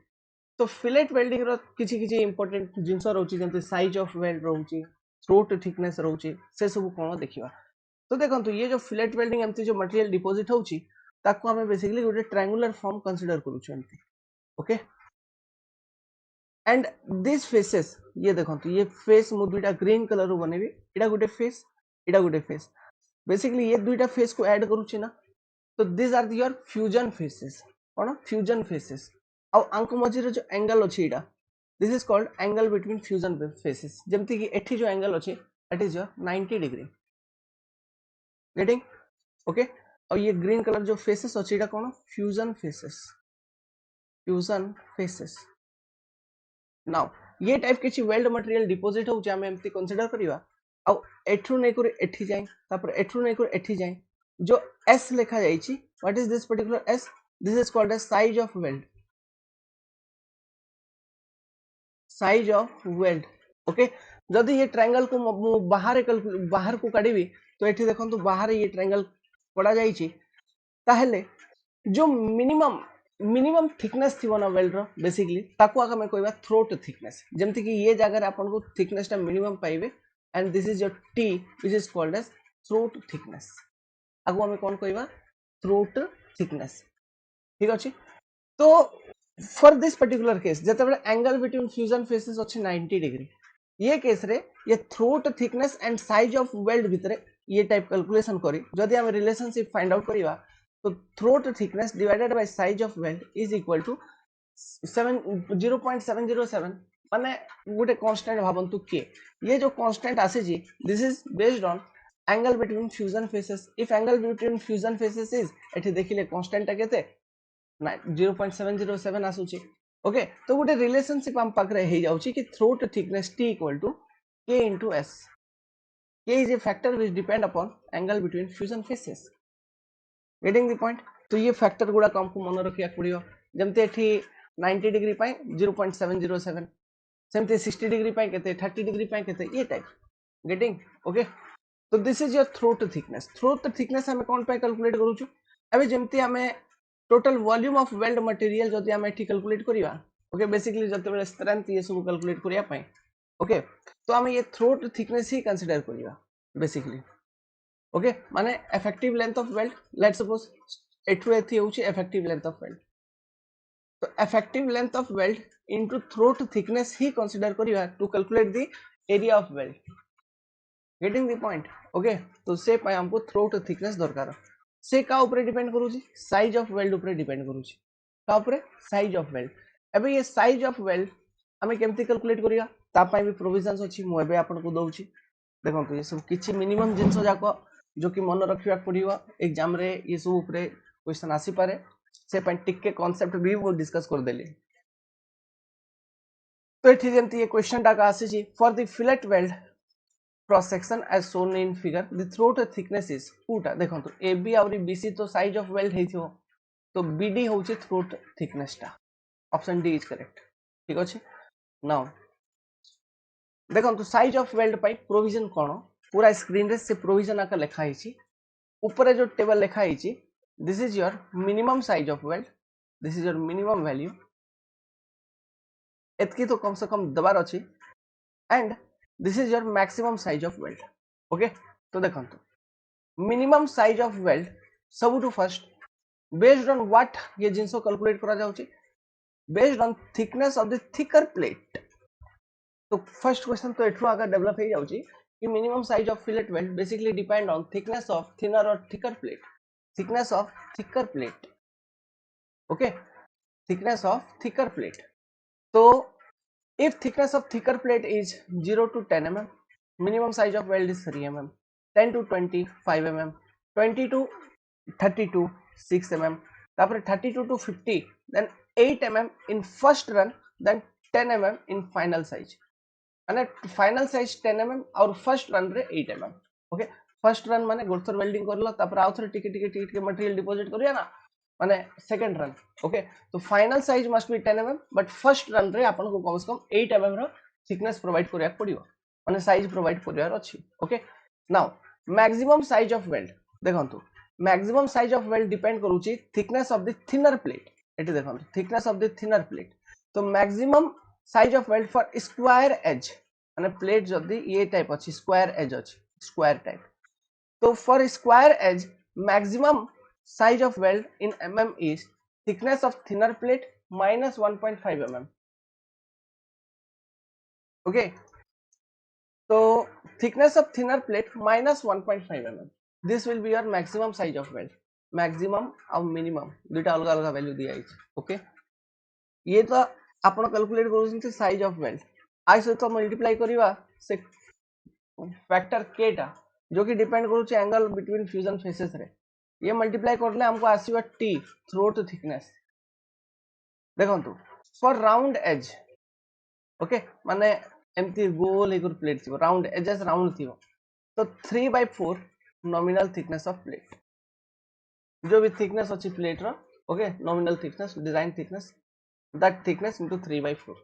तो फिलेट वेल्डिंग रो किछि किछि इंपोर्टेंट जिंस रहउची जेंते साइज ऑफ वेल्ड रहउची थ्रोट थिकनेस रहउची से सब कोन देखिवा तो देखंतु ये जो फिलेट वेल्डिंग एमती जो मटेरियल डिपॉजिट होउची ताको हमें बेसिकली गोटे ट्रायंगुलर फॉर्म कंसीडर करूछु एमती ओके एंड दिस फेसेस ये देखंतु ये फेस मु दुइटा ग्रीन कलर रो बनेबी एटा गोटे फेस बेसिकली ये दुइटा फेस को ऐड करूची ना तो this are your fusion faces कोन फ्यूजन फेसेस आ अंक मझी रे जो एंगल अछि एटा this is called angle between fusion faces जेमति कि एठी जो एंगल अछि that is your 90 degree getting okay और ये ग्रीन कलर जो फेसेस अछि एटा कोन फ्यूजन फेसेस नाउ ये टाइप किछि वेल्ड मटेरियल डिपॉजिट होउछ हम एमती कंसीडर करिवा आ एठु नै कर एठी जाय तापर एठु नै कर एठी जाय जो s लिखा जाय छी what is this particular s this is called as size of weld okay जदि ये ट्रायंगल को बाहर को काढिबी तो एठी देखंतु बाहर ये ट्रायंगल पड़ा जाय छी ताहेले जो मिनिमम थिकनेस थी ना वेल्ड रो बेसिकली ताको आगे मैं कहबा थ्रोट थिकनेस जेमति कि ये जगह रे आपन को थिकनेस ता मिनिमम पाइबे and this is your t which is called as throat thickness आगो हमें कोन कहबा थ्रोट थिकनेस ठीक अछि तो फॉर दिस पर्टिकुलर केस जते बेले एंगल बिटवीन फ्यूजन फेसेस अछि 90 डिग्री ये केस रे ये throat thickness and size of weld भितरे ये टाइप कैलकुलेशन करी जदि हम रिलेशनशिप फाइंड आउट करिवा तो throat thickness divided by size of weld is equal to 0.707 माने गोटे कांस्टेंट भाबंतु के ये जो कांस्टेंट आसे जी this is based on angle between fusion faces if angle between fusion faces is एठी देखिले कांस्टेंट केते 0.707 आसुची ओके तो गोटे रिलेशनशिप हम पाखरे हे जाउची कि throat thickness t equal to k into s k is a factor which depend upon angle between fusion faces getting the point तो ये फैक्टर गुडा हमको मन रखिया पड़ियो जेमते एठी 90 डिग्री पाए 0.707 सेमते 60 डिग्री पाए केते 30 डिग्री पाए केते ये टाइप गेटिंग ओके तो this is your throat thickness हमें कोन पे कैलकुलेट करू छु अबे जेमते हमें total volume of weld material जदि हमें एठी कैलकुलेट करिवा ओके बेसिकली जते बेले स्ट्रेंथ ये सब कैलकुलेट करिया पाए ओके तो हमें ये थ्रोट थिकनेस ही कंसीडर करिवा बेसिकली ओके माने effective length of weld let suppose एठु एथि होची इफेक्टिव लेंथ ऑफ वेल्ड तो effective length of weld into throat thickness ही कंसीडर करिवा to calculate the area of weld getting the point okay तो से पाए हमको थ्रोट थिकनेस दरकार से का ऊपर डिपेंड करूची साइज ऑफ वेल्ड ऊपर डिपेंड करूची का ऊपर साइज ऑफ वेल्ड एबे ये साइज ऑफ वेल्ड हमें केमती कैलकुलेट करिया ता पाए भी प्रोविजंस अछि मु एबे आपन को दउची देखंतु ये सब किछि मिनिमम जिंस जाको जो कि मन रखिया पड़ियो एग्जाम रे ये सब ऊपर क्वेश्चन आसी पारे से पाए टिके कांसेप्ट भी वो डिस्कस कर देली तो एठी जेमती ये क्वेश्चन टा का आसी छी for the fillet weld cross section as shown in figure the throat thickness is कोटा देखंतु AB और BC तो साइज ऑफ वेल्ड हेथियो तो BD होची थ्रोट थिकनेस टा ऑप्शन डी इज करेक्ट ठीक अछि नाउ देखंतु साइज ऑफ वेल्ड पाई प्रोविजन कोन पूरा स्क्रीन रे से प्रोविजन आका लिखा हिची ऊपर जो टेबल लिखा हिची this is your minimum size of weld this is your minimum value एतकी तो कम से कम दबार अछि and this is your maximum size of weld okay तो देखंतु मिनिमम साइज ऑफ वेल्ड सब to first based on what ये जिंसो कैलकुलेट करा जाउची based on thickness of the thicker plate तो फर्स्ट क्वेश्चन तो एठु आगे डेवलप हे जाउची कि minimum size of fillet weld basically depend on thickness of thinner or thicker plate thickness of thicker plate okay thickness of thicker plate. So if thickness of thicker plate is 0 to 10 mm, minimum size of weld is 3 mm, 10 to 20 5 mm, 20 to 32 6 mm, তারপরে 32 to 50, then 8 mm in first run, then 10 mm in final size. মানে final size 10 mm और first run रे 8 mm. Okay first run माने गोथर welding करला तापर आउ थरे टिके टिके टिके मटेरियल डिपॉजिट करिया ना माने सेकंड रन. ओके तो final size must be 10 mm but first run रे आपन को कम से कम 8 mm रो थिकनेस प्रोवाइड करिया पड़ियो माने साइज प्रोवाइड करियार अछि. Okay now maximum size of weld देखंतु maximum size of weld depend करूची thickness of the thinner plate. एटी देखंतु thickness of the thinner plate. तो maximum size of weld for square edge माने प्लेट जदी ये टाइप अछि स्क्वायर एज अछि स्क्वायर टाइप. तो for square edge maximum size of weld in mm is thickness of thinner plate minus 1.5 mm. Okay, so thickness of thinner plate minus 1.5 mm. This will be your maximum size of weld. Maximum और minimum दुटा अलग अलग value दिया है. Okay ये तो आपण calculate करूछन साइज ऑफ वेल्ड आई सहित मल्टीप्लाई करिवा से फैक्टर k टा जो कि डिपेंड करूछ एंगल बिटवीन फ्यूजन फेसेस रे. ये मल्टीप्लाई करले हमको आसीबा t थ्रोट थिकनेस. देखंतु फॉर राउंड एज ओके माने एमती गोल एक प्लेट थी राउंड एजेस राउंड थी तो 3/4 नॉमिनल थिकनेस ऑफ प्लेट जो भी थिकनेस अछि प्लेट रो. Okay nominal thickness design thickness that thickness into 3/4.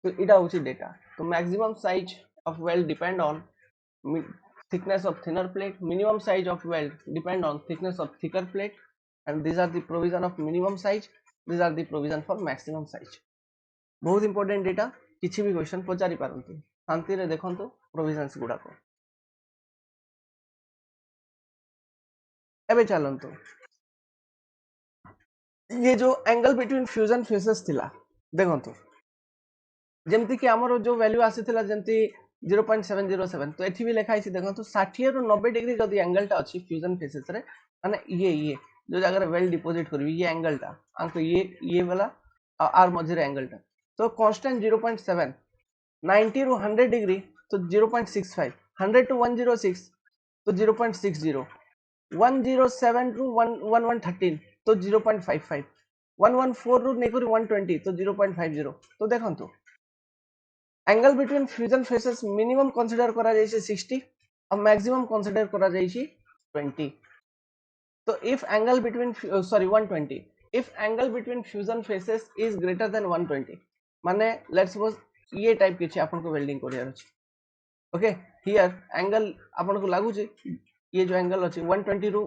तो इटा होची डेटा. तो maximum size of weld depend on thickness of thinner plate, minimum size of weld depend on thickness of thicker plate, and these are the provision of minimum size, these are the provision for maximum size. बहुत important data किसी भी question पचारि पारंतु शांति रे देखंतु provisions गुडा को. एबे चलंतु ये जो एंगल बिटवीन फ्यूजन फेसेस थिला देखंतु जेमति कि हमरो जो वैल्यू आसीथिला जेमति 0.707 तो एठी भी लिखा है देखंतु 60 रो 90 डिग्री जदी एंगल टा अछि फ्यूजन फेसेस रे माने ये जो जगह वेल डिपॉजिट करबी ये एंगल टा अंक ये वाला आर मझरे एंगल टा तो कांस्टेंट 0.7 90 रो 100 डिग्री तो 0.65 100 टू 106 तो 0.60 107 टू 1113 तो 0.55 114 रू नेकुरी 120 तो 0.50. तो देखंतु angle between fusion faces minimum consider करा जायछि 60 और मैक्सिमम कंसीडर करा जायछि 20. तो if angle between 120 if angle between fusion faces is greater than 120 माने लेट्स सपोज ये टाइप के आपन को वेल्डिंग करियार अछि. ओके हियर एंगल आपन को लागु छै ये जो एंगल अछि 120 रू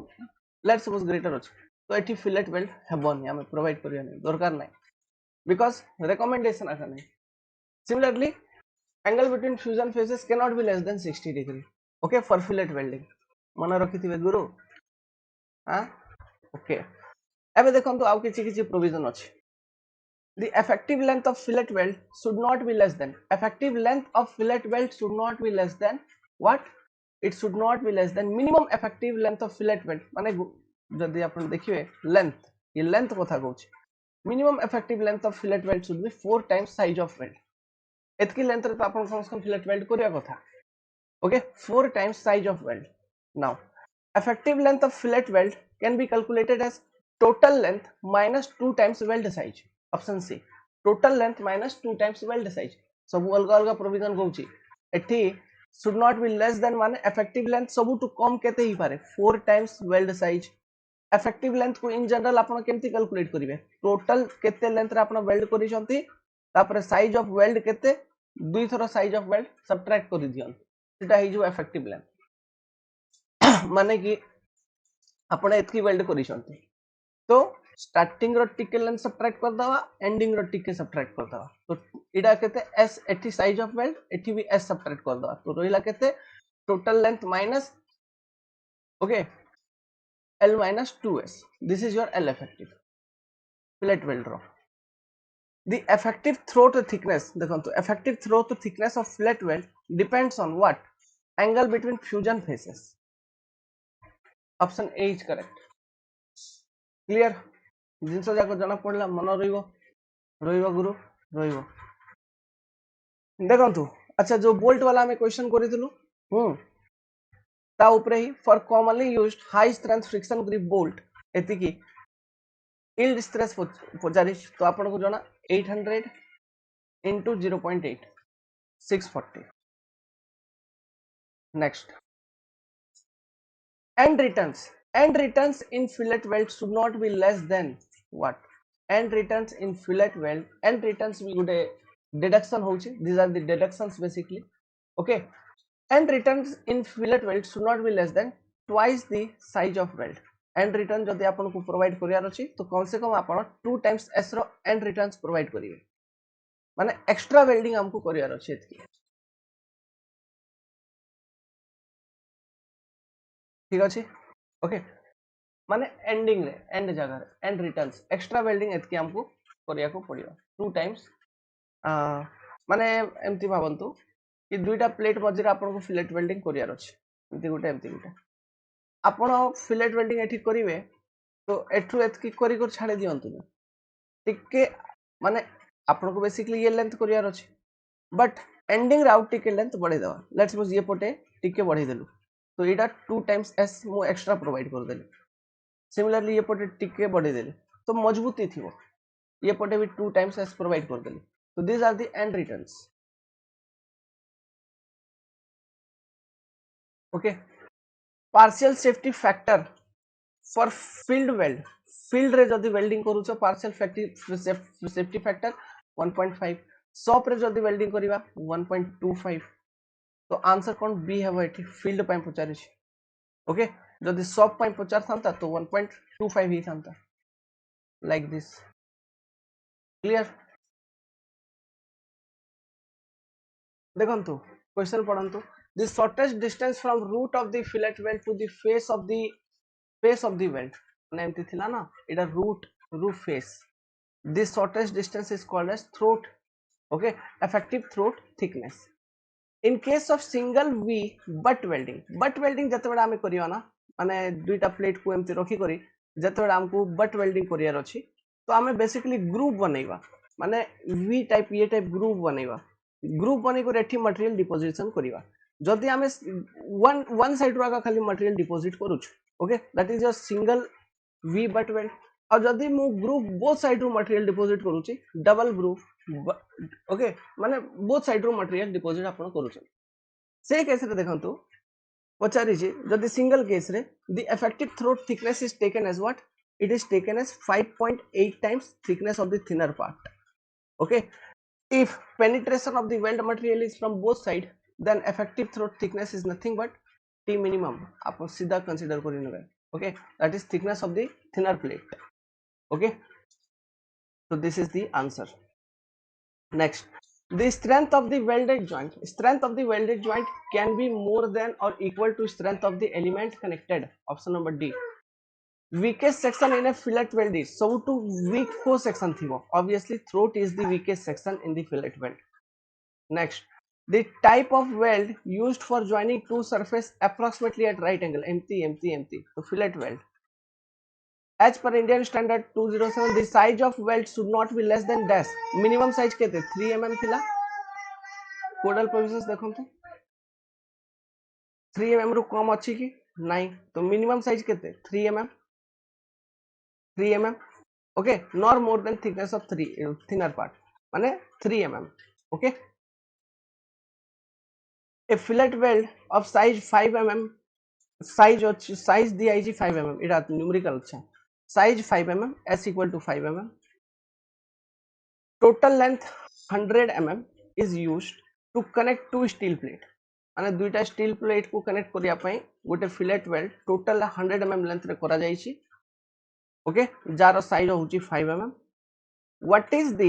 लेट्स सपोज ग्रेटर अछि तो एठी फिलेट वेल्ड हेबन हमें प्रोवाइड करिया नै दरकार नै बिकॉज़ रिकमेंडेशन आका नै. Similarly angle between fusion faces cannot be less than 60 degree. Okay for fillet welding मन रखिथिबे गुरु. हां ओके एबे देखंतु आउ किछि प्रोविजन अछि. The effective length of fillet weld should not be less than what? It should not be less than minimum effective length of fillet weld माने जदी आपण देखिबे लेंथ ये लेंथ कथा कहूछ minimum effective length of fillet weld should be 4 times size of weld. एतकी length रे तो आपण कम से कम फिलेट वेल्ड करिया कथा. Okay 4 times size of weld. Now effective length of fillet weld can be calculated as total length minus 2 times weld size. Option C total length minus 2 times weld size. सब अलग अलग provision कहूची एठी should not be less than माने effective length सब to come केते ही पारे 4 times weld size. effective length को in general आपण केमती कैलकुलेट करिवे टोटल केते लेंथ रे आपण वेल्ड करिसंती तापर साइज ऑफ वेल्ड केते दुई thorough size of weld subtract कर दियन सेटा हे जो इफेक्टिव लेंथ माने कि आपण एतकी वेल्ड करिसंती तो स्टार्टिंग रो टिके लेंथ सब्ट्रैक्ट कर दवा एंडिंग रो टिके सब्ट्रैक्ट कर दवा तो इडा केते s एठी साइज ऑफ वेल्ड एठी भी s सब्ट्रैक्ट कर दवा तो रोइला केते total length minus okay l minus 2s. This is your l effective fillet weld ro. The effective throat thickness देखो effective throat thickness of fillet weld depends on what? Angle between fusion faces. Option A is correct. Clear? जिनस जाक जना पड़ला मन रहिबो रहिबो गुरु रहिबो देखंतु अच्छा जो बोल्ट वाला हमें क्वेश्चन करितलु ता ऊपर ही for commonly used high strength friction grip bolt एतिकी यील्ड स्ट्रेस पचारि तो आपन को जना 800 into 0.8 640 next end returns in fillet weld should not be less than what end returns in fillet weld end returns we would deduction hochi these are the deductions basically okay end returns in fillet weld should not be less than twice the size of weld end return जदि आपन को provide करियार अछि तो कम से कम आपन 2 times s रो end returns provide करिवे माने एक्स्ट्रा वेल्डिंग हमको करियार अछि एतकी ठीक अछि ओके माने एंडिंग रे एंड जगह रे एंड रिटर्न्स एक्स्ट्रा वेल्डिंग एतकी हमको करिया को पड़ियो 2 टाइम्स माने एमती भाबंतु कि दुईटा प्लेट मझे आपन को फिलेट वेल्डिंग करियार अछि एमती गुटे आपण फिलेट वेल्डिंग एठी करिवे तो एठु एतकी करी कर छाडी दियंतु टिके माने आपन को बेसिकली ये लेंथ करियार अछि बट एंडिंग रे आउट टिके लेंथ बढ़े दवा लेट्स सपोज ये पटे टिके बढ़े देलु तो एटा 2 टाइम्स एस मो एक्स्ट्रा प्रोवाइड कर देली सिमिलरली ये पटे टिके बढ़े देली तो मजबूती थिवो ये पटे भी 2 टाइम्स एस प्रोवाइड कर देली तो these are the end returns okay partial safety factor for field weld field रे जदी वेल्डिंग करूछो पार्शियल सेफ्टी फैक्टर 1.5 शॉप रे जदी वेल्डिंग करिवा 1.25 तो आंसर कोन बी हेबो एठी फील्ड पय पचारि छी ओके जदी शॉप पय पचार थांता तो 1.25 ही थांता लाइक दिस क्लियर देखंतु question पढंतु the shortest distance from root of the fillet weld to the face of the weld माने एमती थिला ना एटा root face this shortest distance is called as throat okay effective throat thickness in case of single v butt welding जते बेला हमें करियो ना माने दुईटा प्लेट को एमती रखी करी जते बेला हमको बट वेल्डिंग करियार अछि तो हमें बेसिकली ग्रुप बनैबा माने v टाइप ये टाइप ग्रुप बनैबा ग्रुप बनै को एठी मटेरियल डिपोजिशन करिबा जदि हमें वन साइड रो खाली मटेरियल डिपोजिट करूछ okay that is a single V butt weld और जदि मु ग्रुप बोथ साइड रो मटेरियल डिपोजिट करूची डबल ग्रुप ओके माने बोथ साइड रो मटेरियल डिपोजिट आपण करूछ से केस रे देखंतु पचारि जे जदि सिंगल केस रे the effective throat thickness is taken as what it is taken as 5.8 times thickness of the thinner part okay if penetration of the weld material is from both side then effective throat thickness is nothing but t minimum आप सीधा consider करि नबे okay that is thickness of the thinner plate okay so this is the answer next the strength of the welded joint can be more than or equal to strength of the element connected option number D weakest section in a fillet weld is so to weak को section थिबो obviously throat is the weakest section in the fillet weld next the type of weld used for joining two surface approximately at right angle empty so fillet weld as per Indian standard 207 the size of weld should not be less than dash minimum size केते 3 mm थिला कोडल provisions देखंतु 3 mm रो कम अछि कि नहीं तो minimum size केते 3 mm 3 mm okay nor more than thickness of thinner part माने 3 mm okay a fillet weld of size 5 mm size dig 5 mm इटा न्यूमेरिकल अच्छा size 5 mm s equal to 5 mm total length 100 mm is used to connect two steel plate माने दुईटा steel plate को connect करिया पई गोटे fillet weld total 100 mm length रे करा जाई छी ओके जार साइज होची 5 mm what is the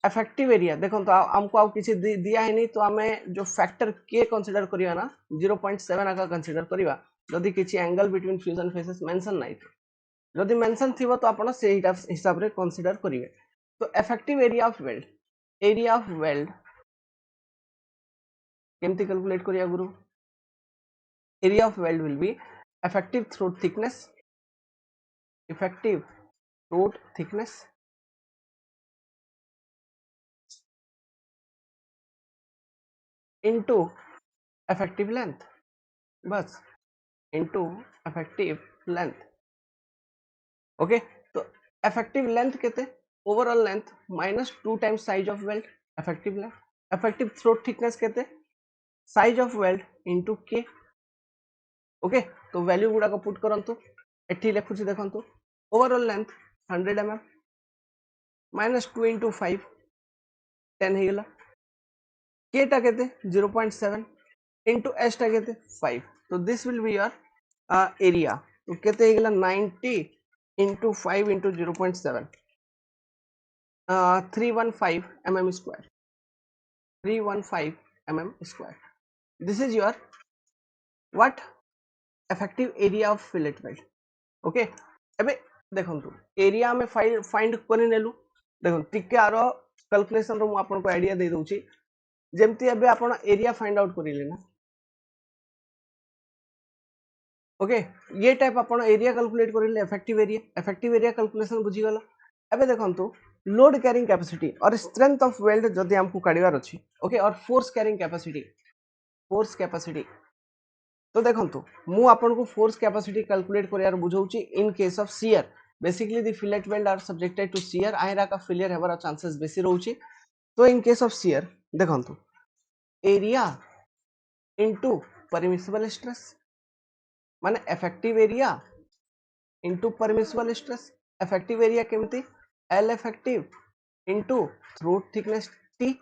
effective area देखो तो हमको आउ किसी दिया है नहीं तो हमें जो फैक्टर के कंसीडर करिया ना 0.7 आका कंसीडर करिवा जदी किछि angle between fusion faces mention नाही जदी मेंशन थिबो तो आपण से हिसाब रे कंसीडर करिवे तो इफेक्टिव एरिया ऑफ वेल्ड केमती कैलकुलेट करिया गुरु area of weld will be effective throat thickness throat thickness into effective length, बस into effective length. ओके तो effective length केते overall length minus 2 times size of weld effective length. effective throat thickness केते size of weld into k. Okay तो value गुडा को put करंतु एठी लेखुची देखंतु overall length 100 mm minus 2 into 5 10 हे गेला k टा केते 0.7 into s टा केते 5 तो this will be your area तो केते हे गेला 90 into 5 into 0.7 315 mm square 315 mm square. This is your what effective area of fillet weld. Okay एबे देखंतु एरिया में फाइंड करि नेलु देखन टिके आरो कैलकुलेशन रो मु आपन को आईडिया दे दउची जेमती एबे आपन एरिया फाइंड आउट करिले ना ओके ये टाइप आपन एरिया कैलकुलेट करिले इफेक्टिव एरिया कैलकुलेशन बुझी गला एबे देखंतु लोड कैरिंग कैपेसिटी और स्ट्रेंथ ऑफ वेल्ड जदी हमकु काढिवार अछि ओके और फोर्स कैरिंग कैपेसिटी तो देखंतु मु आपन को फोर्स कैपेसिटी कैलकुलेट करियार बुझौची in case of shear basically the fillet weld are subjected to shear आयरा का फेलियर हेबार चांसेस बेसी रहउची तो इन केस ऑफ शियर देखंतु एरिया इनटू परमिसिबल स्ट्रेस माने effective area into permissible stress effective area केमती L effective into throat thickness T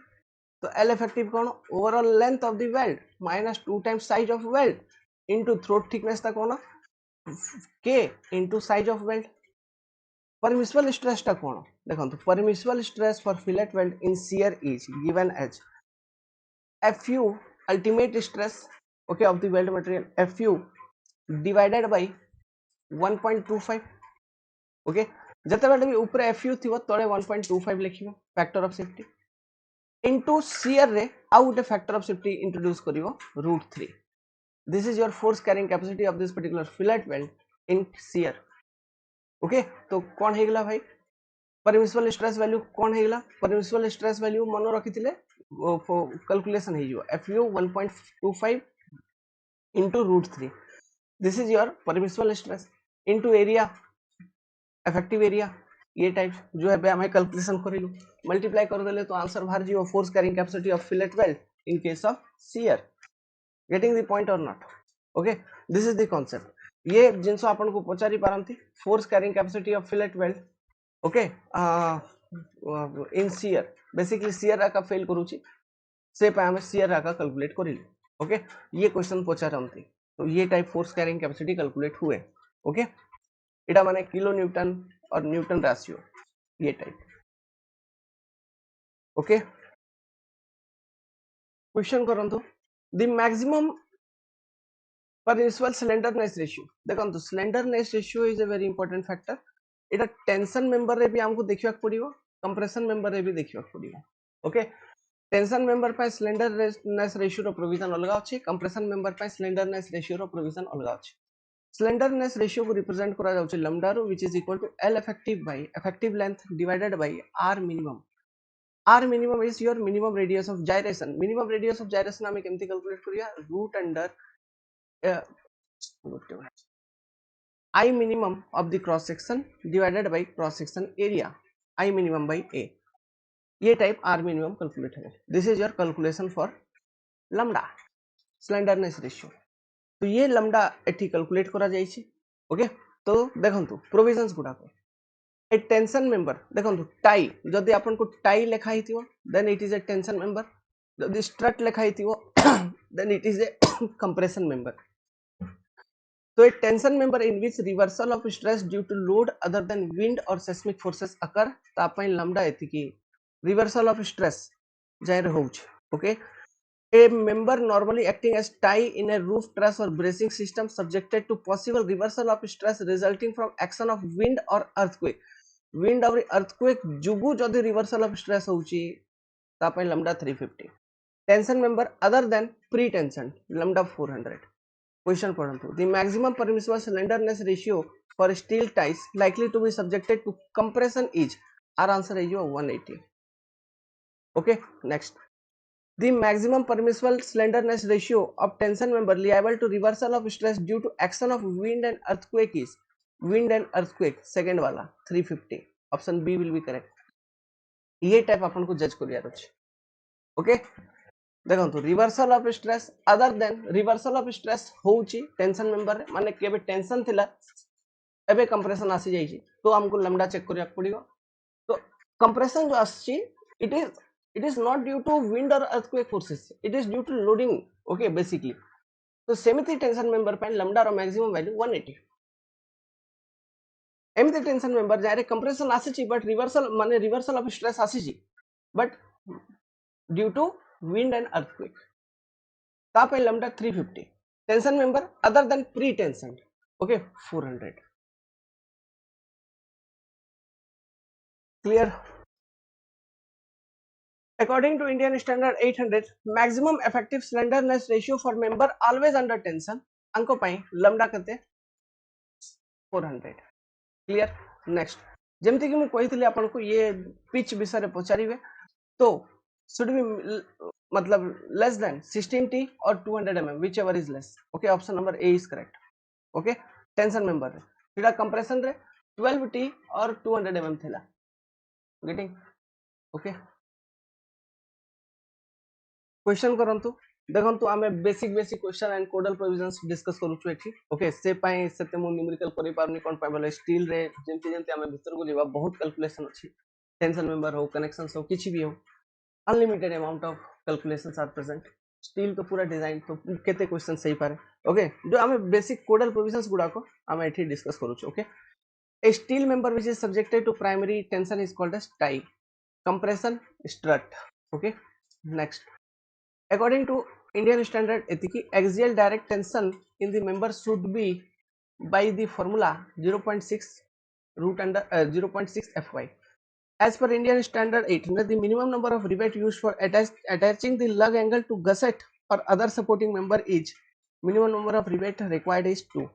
तो एल इफेक्टिव कौन overall length of the weld minus 2 times size of weld into throat thickness ता कौन के into size of weld permissible stress ता कौन देखंतु permissible stress for fillet weld in shear is given as fu ultimate stress okay of the weld material fu divided by 1.25 okay जते बेले भी ऊपर fu थिवो तळे 1.25 लिखिबो factor of safety into shear रे आउ गोटे फैक्टर ऑफ सेफ्टी इंट्रोड्यूस करिवो √3 this is your force carrying capacity of this particular fillet weld in shear okay तो कोन हे गेला भाई परमिसिबल स्ट्रेस वैल्यू कोन हे गेला परमिसिबल स्ट्रेस वैल्यू मनो रखिथिले कैलकुलेशन हे जिवो fu 1.25 into √3 this is your permissible stress into area effective area ये टाइप जो है हमें कैलकुलेशन करिलु मल्टीप्लाई कर देले तो आंसर बाहर जिवो force carrying capacity of fillet weld in case of shear getting the point or not okay this is the concept ये जिंसो आपन को पचारि पारंती force carrying capacity of fillet weld okay in shear basically shear का fail करूची से पे हमें शियर का कैलकुलेट करिलु ओके ये क्वेश्चन पचारंती तो ये type force carrying capacity calculate हुए ओके एटा माने kilo newton or Newton ratio ये टाइप ओके क्वेश्चन करंतु the maximum permissible slenderness ratio देखंतु slenderness ratio is a very important factor एटा टेंशन मेंबर रे भी हमको देखिया पड़िबो कंप्रेशन मेंबर रे भी देखिया पड़िबो ओके टेंशन मेंबर पे स्लेंडरनेस रेशियो रो प्रोविजन अलगा अछि कंप्रेशन मेंबर पे स्लेंडरनेस रेशियो रो प्रोविजन अलगा अछि स्लेंडरनेस रेशियो को रिप्रेजेंट करा जाउछि लैम्डा रो which is equal to L effective by effective length divided by R minimum is your minimum radius of gyration हमें केमती कैलकुलेट करिया root under I minimum of the cross section divided by cross section area I minimum by a ये type R minimum calculate है this is your calculation for lambda slenderness ratio तो ये lambda एठी calculate करा जाई छी okay तो देखंतु प्रोविजंस गुडा को ए टेंशन मेंबर देखंतु टाई जदी आपन को टाई लिखा हितियो then it is a tension member जदी स्ट्रट लिखा हितियो then it is a compression member तो a tension member in which reversal of stress due to load other than wind or seismic forces occur तापई lambda एतिकी reversal of stress जाय रहउछ okay a member normally acting as tie in a roof truss or bracing system subjected to possible reversal of stress resulting from action of wind or earthquake जुगु जदी reversal of stress होउची तापई लैम्डा 350 tension member other than pre tension lambda 400 question पढ़ंतु the maximum permissible slenderness ratio for steel ties likely to be subjected to compression is are answer is your 180. Okay, next. The maximum permissible slenderness ratio of tension member liable to reversal of stress due to action of wind and earthquake is wind and earthquake second वाला 350. Option B will be correct. ये type अपन को जज करियार अछि. Okay देखो reversal of stress other than reversal of stress होउची tension member माने केबे tension थिला एबे कंप्रेशन आसी जाई छी तो हमको लैम्डा चेक करिया पड़ियो. तो कंप्रेशन जो आसी it is not due to wind or earthquake forces, it is due to loading. Okay, basically तो सेमिति टेंशन मेंबर पे लैम्डा रो मैक्सिमम वैल्यू 180. एमिति टेंशन मेंबर जारे कंप्रेशन आसी छी बट रिवर्सल माने रिवर्सल ऑफ स्ट्रेस आसी छी but due to wind and earthquake ताप lambda 350. Tension member other than pre tension okay 400. Clear. According to Indian Standard 800, maximum effective slenderness ratio for member always under tension. अंको पाई lambda करते 400. Clear. Next जेमती कि मैं कही आपन को ये pitch विषय रे पचारिबे तो should be मतलब less than 16T or 200 mm whichever is less. Okay, option number A is correct. Okay, tension member रे फिरा compression रे 12T or 200 mm थिला. Getting okay. क्वेश्चन करंतु देखंतु आमे basic question and codal provisions discuss करूछु एठी. ओके से पाई सेते मो न्यूमेरिकल करि पारनी कोन पाबले स्टील रे जेमति जेमति आमे भीतर को जेबा बहुत कैलकुलेशन अछि. टेंशन मेंबर हो कनेक्शंस हो किछि भी हो unlimited amount of calculations are present. Steel तो पूरा डिजाइन तो केते क्वेश्चन सही पारे. ओके जो आमे बेसिक कोडल प्रोविजंस गुडा को आमे एठी डिस्कस करूछु. Okay a steel member which is subjected to primary tension is called as tie compression strut. Okay next. According to Indian Standard Ethics, axial direct tension in the member should be by the formula 0.6 root under 0.6 Fy. As per Indian Standard 800, the minimum number of rivet used for attaching the lug angle to gusset or other supporting member is minimum number of rivet required is 2.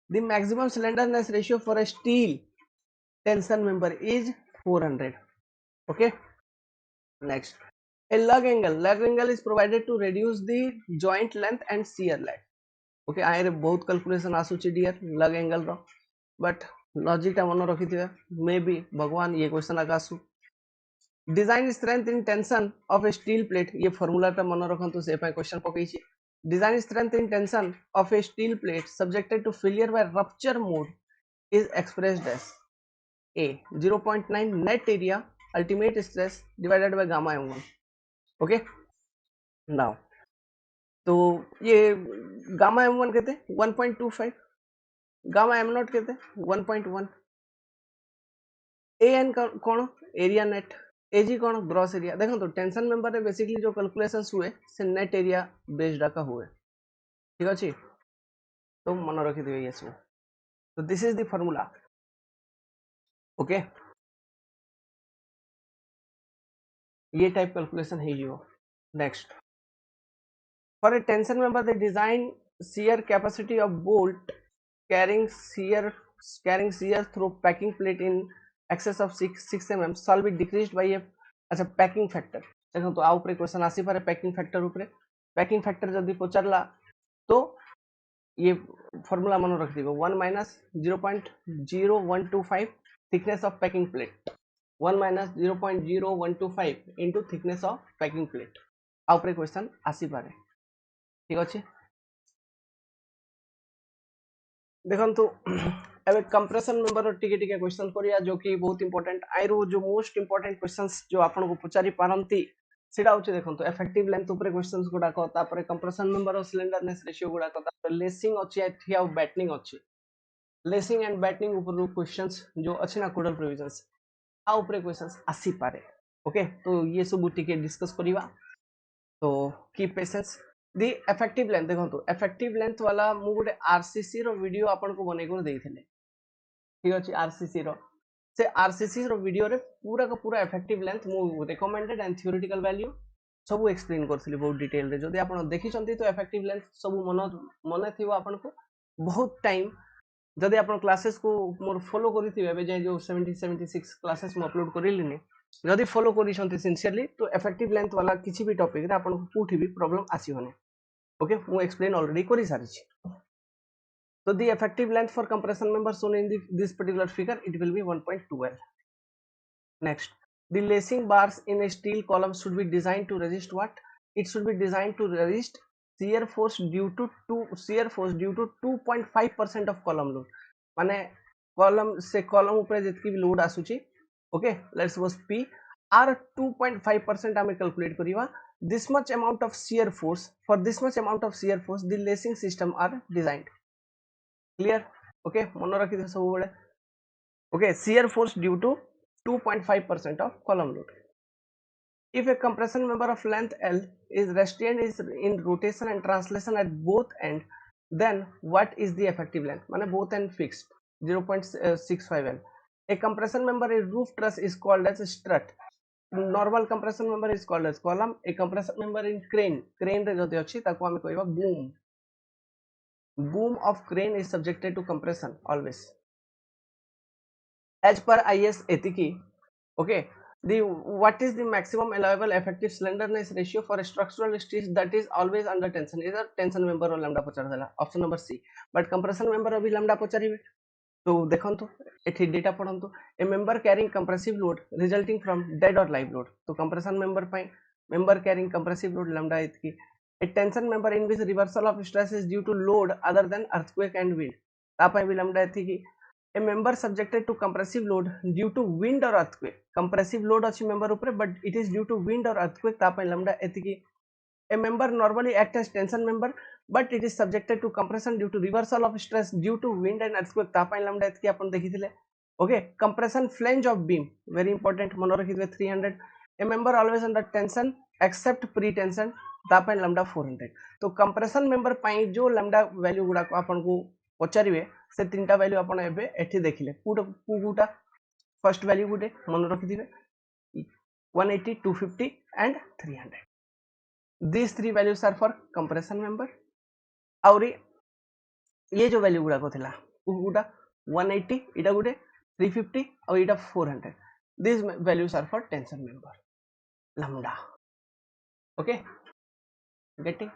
The maximum slenderness ratio for a steel tension member is 400. Okay. Next. A lug angle is provided to reduce the joint length and shear lag. Okay, आए बहुत calculation आसुची dear लग angle row but logic टा मन रखिथिबे may be भगवान ये question आकासु. Design strength in tension of a steel plate ये फार्मूला टा मन रखंतु से पे क्वेश्चन पकईची. Design strength in tension of a steel plate subjected to failure by rupture mode is expressed as a 0.9 net area ultimate stress divided by gamma m1. Okay now तो ये gamma m1 कहते 1.25 gamma m0 कहते 1.1 an कौन area net एजी कौन gross area. देखो तो tension member रे basically जो कैलकुलेशंस हुए से नेट एरिया बेस्ड का हुए. ठीक अछि तो मन रखि दिबे ये सब. तो this is the formula. Okay ये टाइप कैलकुलेशन है जियो. Next. For a tension member, the design shear capacity of bolt carrying shear through packing plate in excess of 6 mm shall be decreased by a अच्छा packing factor. देखो तो आ ऊपर question आसी पारे packing factor ऊपर. packing factor जल्दी पचारला तो ये फार्मूला मन रख दिबो 1 minus 0.0125 thickness of packing plate. 1 minus 0.0125 into thickness of packing plate. आ ऊपर क्वेश्चन आसी पारे. ठीक अच्छे देखो एबे कंप्रेशन मेंबर टिके टिके क्वेश्चन करिया जो कि बहुत इंपोर्टेंट आइरो जो मोस्ट इंपोर्टेंट क्वेश्चंस जो आपन को पचारि पारंती सेडा होचे. देखो तो इफेक्टिव लेंथ ऊपर क्वेश्चंस गुडा को तापर कंप्रेशन मेंबर और सिलेंडरनेस रेशियो गुडा को तापर लेसिंग अछि एथिया बैटनिंग अछि. लेसिंग एंड बैटनिंग ऊपर क्वेश्चंस जो अछि ना कोडल प्रोविजंस आ ऊपर क्वेश्चंस आसी पारे. ओके तो ये सब टिके डिस्कस करिवा. तो की पेशेंस दी इफेक्टिव लेंथ देखो तो इफेक्टिव लेंथ वाला मु गोटे आरसीसी रो वीडियो आपन को बनै कर देइथिले. ठीक अछि आरसीसी रो से आरसीसी रो वीडियो रे पूरा का पूरा इफेक्टिव लेंथ मु रिकमेंडेड एंड थ्योरेटिकल वैल्यू सब एक्सप्लेन करथली बहुत डिटेल रे जदि आपण देखि चंती तो इफेक्टिव लेंथ सब मन थिबो आपण को बहुत टाइम जदि आपण क्लासेस को मोर फॉलो करिथिबे बे जे जो 70 76 क्लासेस म अपलोड करिलिनी जदि फॉलो करि चंती सिंसियरली तो इफेक्टिव लेंथ वाला किछि भी टॉपिक रे आपण को कोठी भी प्रॉब्लम आसीबने ओके मु एक्सप्लेन ऑलरेडी करि सारी छी so the effective length for compression member shown in this particular figure it will be 1.12. Next, the lacing bars in a steel column should be designed to resist what? It should be designed to resist shear force due to 2.5% of column load. माने column से column ऊपर जितकी भी load आसुची, okay, let's suppose P R 2.5% आमे calculate करिवा. This much amount of shear force, for this much amount of shear force, the lacing system are designed. Clear? Okay, मन रखी दे सब बड़े. Okay, shear force due to 2.5% of column load. If a compression member of length L is restrained is in rotation and translation at both ends, then what is the effective length? माने both end fixed 0.65 L. A compression member in roof truss is called as strut. Normal compression member is called as column. A compression member in crane रे जदि अछि ताको हम कहबा boom. Boom of crane is subjected to compression always. As per IS AAPKA, okay, the what is the maximum allowable effective slenderness ratio for a structural steel that is always under tension? Either tension member or lambda पचार देला. Option number C. But compression member अभी lambda पचारिबे. तो देखंतु एठी data पढंतु. A member carrying compressive load resulting from dead or live load. तो compression member पई member carrying compressive load lambda इतकी. A tension member in which reversal of stress is due to load other than earthquake and wind. ता पई भी lambda इतकी. A member subjected to compressive load due to wind or earthquake. Compressive load अच्छी member ऊपर but it is due to wind or earthquake ता पई lambda इतकी. A member normally acts as tension member but it is subjected to compression due to reversal of stress due to wind and earthquake ता पई lambda इतकी अपन देखिथिले. Okay, compression flange of beam very important मन रखिथिबे 300. A member always under tension except pre-tension ता पई lambda 400. तो compression member पई जो lambda value गुडा को अपन को पचारिबे से तीनटा वैल्यू आपण एबे एठी देखिले पुटा फर्स्ट वैल्यू गुटे मन रखि दिबे 180 250 and 300. these three values are for compression member और ये जो वैल्यू गुडा को थिला पुटा 180 इटा गुटे 350 और इटा 400. these values are for tension member lambda. okay, getting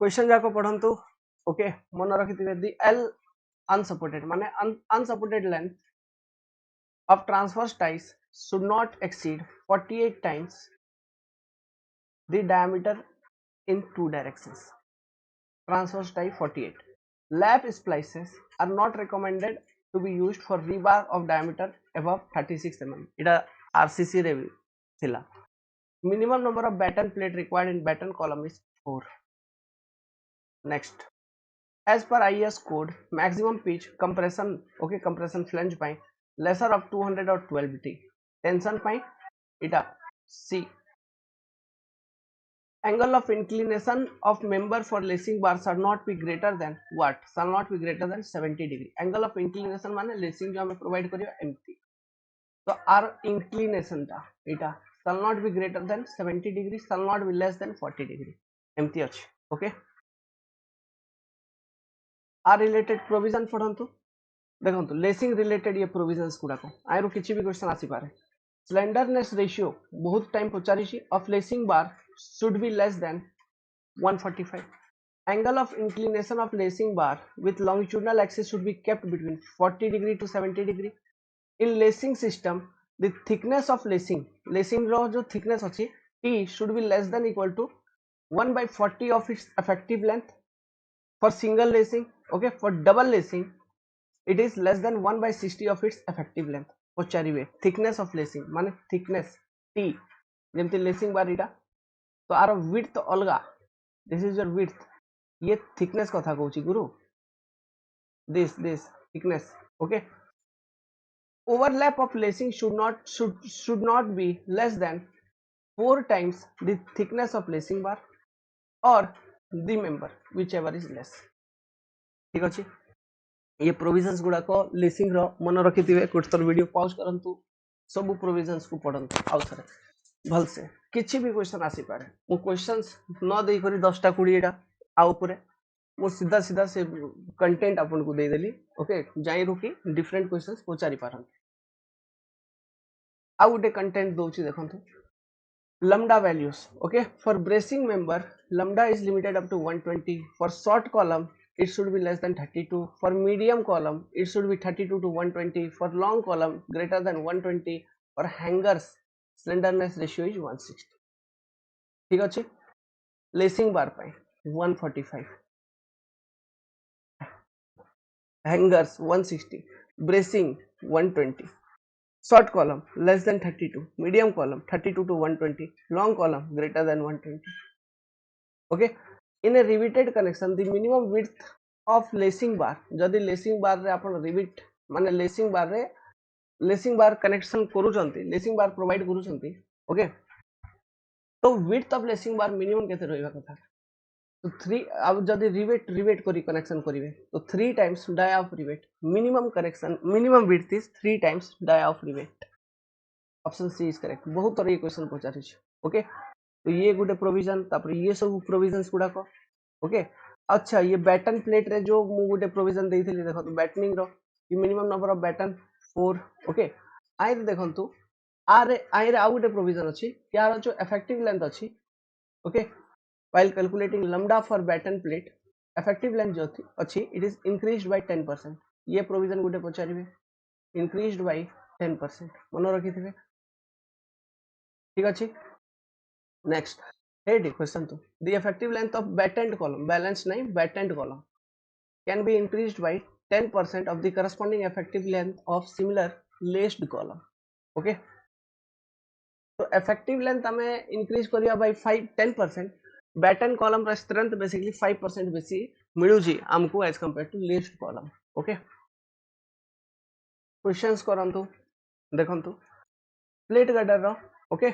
question जाको पढंतु. ओके मन रखिथिबे दी L unsupported माने unsupported length of transverse ties should not exceed 48 times the diameter in two directions. Transverse tie 48. Lap splices are not recommended to be used for rebar of diameter above 36 mm. इटा RCC रे थिला. Minimum number of batten plate required in batten column is 4. Next, as per IS code, maximum pitch compression, okay, compression flange pine lesser of 200 or 12 t. Tension pine ita C. Angle of inclination of member for lacing bar shall not be greater than what? Shall not be greater than 70 degree. Angle of inclination माने lacing जो हमें provide करियो MT. तो our inclination टा ita shall not be greater than 70 degree, shall not be less than 40 degree. MTECH. Okay. आर related provision पढ़ंतु. देखंतु lacing related ये प्रोविजंस गुडा को आयरो किछि भी क्वेश्चन आसी पारे. स्लेंडरनेस रेशियो बहुत टाइम पचारी छी of lacing bar should be less than 145. Angle of inclination of lacing bar with longitudinal axis should be kept between 40 degree to 70 degree. In lacing system the thickness of lacing row जो thickness अछि T should be less than equal to 1/40 of its effective length for single lacing. Okay, for double lacing it is less than 1/60 of its effective length. पचारिबे thickness of lacing माने thickness T जेमति lacing बार इटा तो आरो width अलगा. this is your width, ये thickness कथा कहूची गुरु. this thickness. okay, overlap of lacing should not be less than 4 times the thickness of lacing bar or the member whichever is less. ठीक अछि. ये provisions गुडा को लेसिंग रो मन रखिथिबे. कुछ तर वीडियो पॉज करंतु सब प्रोविजंस को पढ़ंतु आउ थरे भल से किछि भी क्वेश्चन आसी पारे मु क्वेश्चंस न देई करी 10 टा 20 टा आ ऊपर मु सीधा सीधा से कंटेंट आपन को दे देली ओके जाई रुकी डिफरेंट क्वेश्चंस पचारि पारन आ उडे कंटेंट दोची देखंतु lambda values okay for bracing member lambda is limited up to 120 for short column it should be less than 32 for medium column it should be 32 to 120 for long column greater than 120 for hangers slenderness ratio is 160 ठीक अछि lacing bar pi 145 hangers 160 bracing 120 short column less than 32 medium column 32 to 120 long column greater than 120 okay in a riveted connection the minimum width of lacing bar जदि lacing bar रे आपण rivet माने lacing bar connection करूचंती lacing bar provide करूचंती okay तो width of lacing bar minimum केते रहइबा कथा तो 3 अब जदि rivet करी connection करिवे तो 3 times dia of rivet minimum width is 3 times dia of rivet option C is correct बहुत तरह क्वेश्चन पचारि ओके तो ये गोटे प्रोविजन तापर ये सब प्रोविजंस गुडा को ओके अच्छा ये बैटन प्लेट रे जो मु गोटे प्रोविजन देइथिली देखो तो बैटनिंग रो कि minimum number of batten 4 okay आई रे देखंतु आई रे आ गोटे प्रोविजन अछि यार जो इफेक्टिव लेंथ अछि okay while calculating lambda for batten plate effective length जो अछि इट इज इंक्रीज्ड बाय 10% ये प्रोविजन गोटे पचारिबे इंक्रीज्ड बाय 10% मन रखिथिबे ठीक अछि नेक्स्ट हेड क्वेश्चन तो the effective length of battened column balance नहीं battened column can be increased by 10% of the corresponding effective length of similar laced column okay तो effective length हमें increase करिया by 10% battened column रा strength basically 5% बेसी मिलु जी हमको as compare to laced column okay questions करंतु देखंतु प्लेट गार्डर रो ओके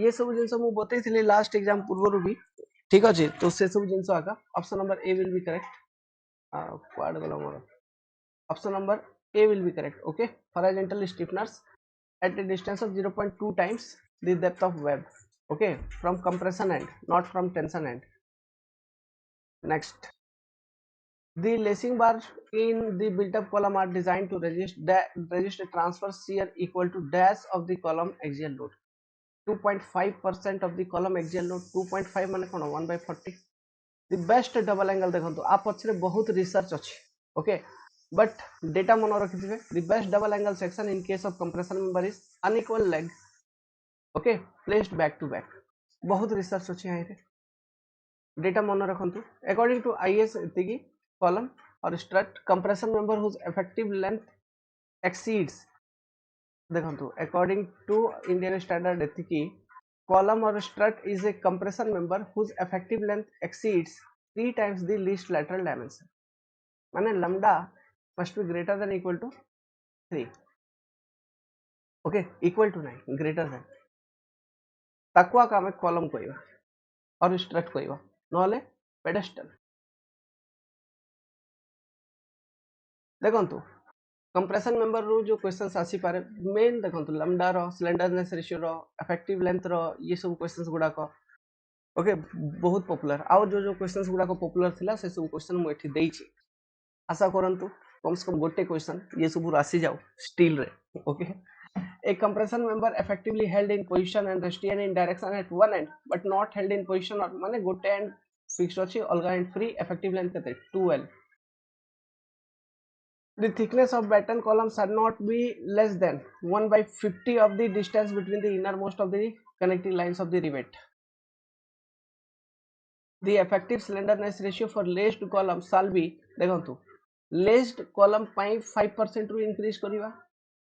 ये सब जिनस मु बतैथिली लास्ट एग्जाम पूर्व भी ठीक अछि तो से सब जिनस आका option number a will be correct क्वाड गला मोर option number a will be correct okay horizontal stiffeners at a distance of 0.2 times the depth of web okay from compression end not from tension end next the lacing bar in the built up column are designed to resist a transverse shear equal to dash of the column axial load 2.5% of the column axial load 2.5 माने कोन 1/40 the best double angle देखंतु आ पछरे बहुत research अछि okay but data मन रखिथिबे the best double angle section in case of compression member is unequal leg okay placed back to back बहुत research अछि यहाँ रे data मन रखंतु according to IS एतिकी column और strut compression member whose effective length exceeds देखंतु according to Indian standard एतिकी column or strut is a compression member whose effective length exceeds 3 times the least lateral dimension माने lambda must be greater than equal to 3 okay equal to 9 greater than ताकुआ का हमें column कहबा और strut कहबा नहले pedestal देखंतु compression member रो जो questions आसी पारे मेन देखंतु लैम्डा रो स्लेंडरनेस रेशियो रो इफेक्टिव लेंथ रो ये सब क्वेश्चंस गुडा को ओके बहुत पॉपुलर आ जो क्वेश्चंस गुडा को पॉपुलर थिला से सब क्वेश्चन मु एठी देई छी आशा करंतु कम से कम गोटे क्वेश्चन ये सब रासी जाओ स्टील रे okay a compression member effectively held in position and restrained in direction at one end but not held in position or माने गोटे एंड फिक्स्ड अछि अलगा एंड फ्री इफेक्टिव लेंथ कते 2l the thickness of batten column should not be less than 1/50 of the distance between the innermost of the connecting lines of the rivet. The effective slenderness ratio for laced column shall be देखंतु laced column पाई 5% रू increase करिवा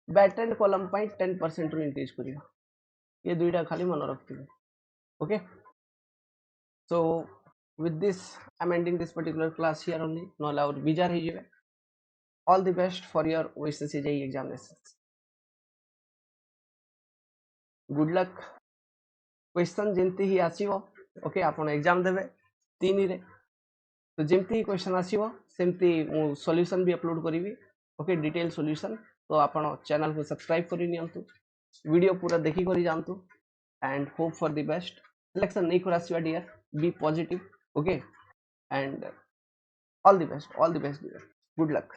battened column पाई 10% रू increase करिवा ये दुईटा खाली मन रखथिबे okay so with this I'm ending this particular class here only no allow bizarre हे जेबे all the best for your OSC JEE examinations good luck question जेंती ही आसीबो ओके आपण एग्जाम देबे 3 रे तो जेंती क्वेश्चन आसीबो सेंती मु सॉल्यूशन भी अपलोड करिवि ओके डिटेल सॉल्यूशन तो आपण चैनल को सब्सक्राइब करि नियंतु वीडियो पूरा देखी करी जानतु and hope for the best selection नहीं कर आसीबा dear be positive okay and all the best dear good luck.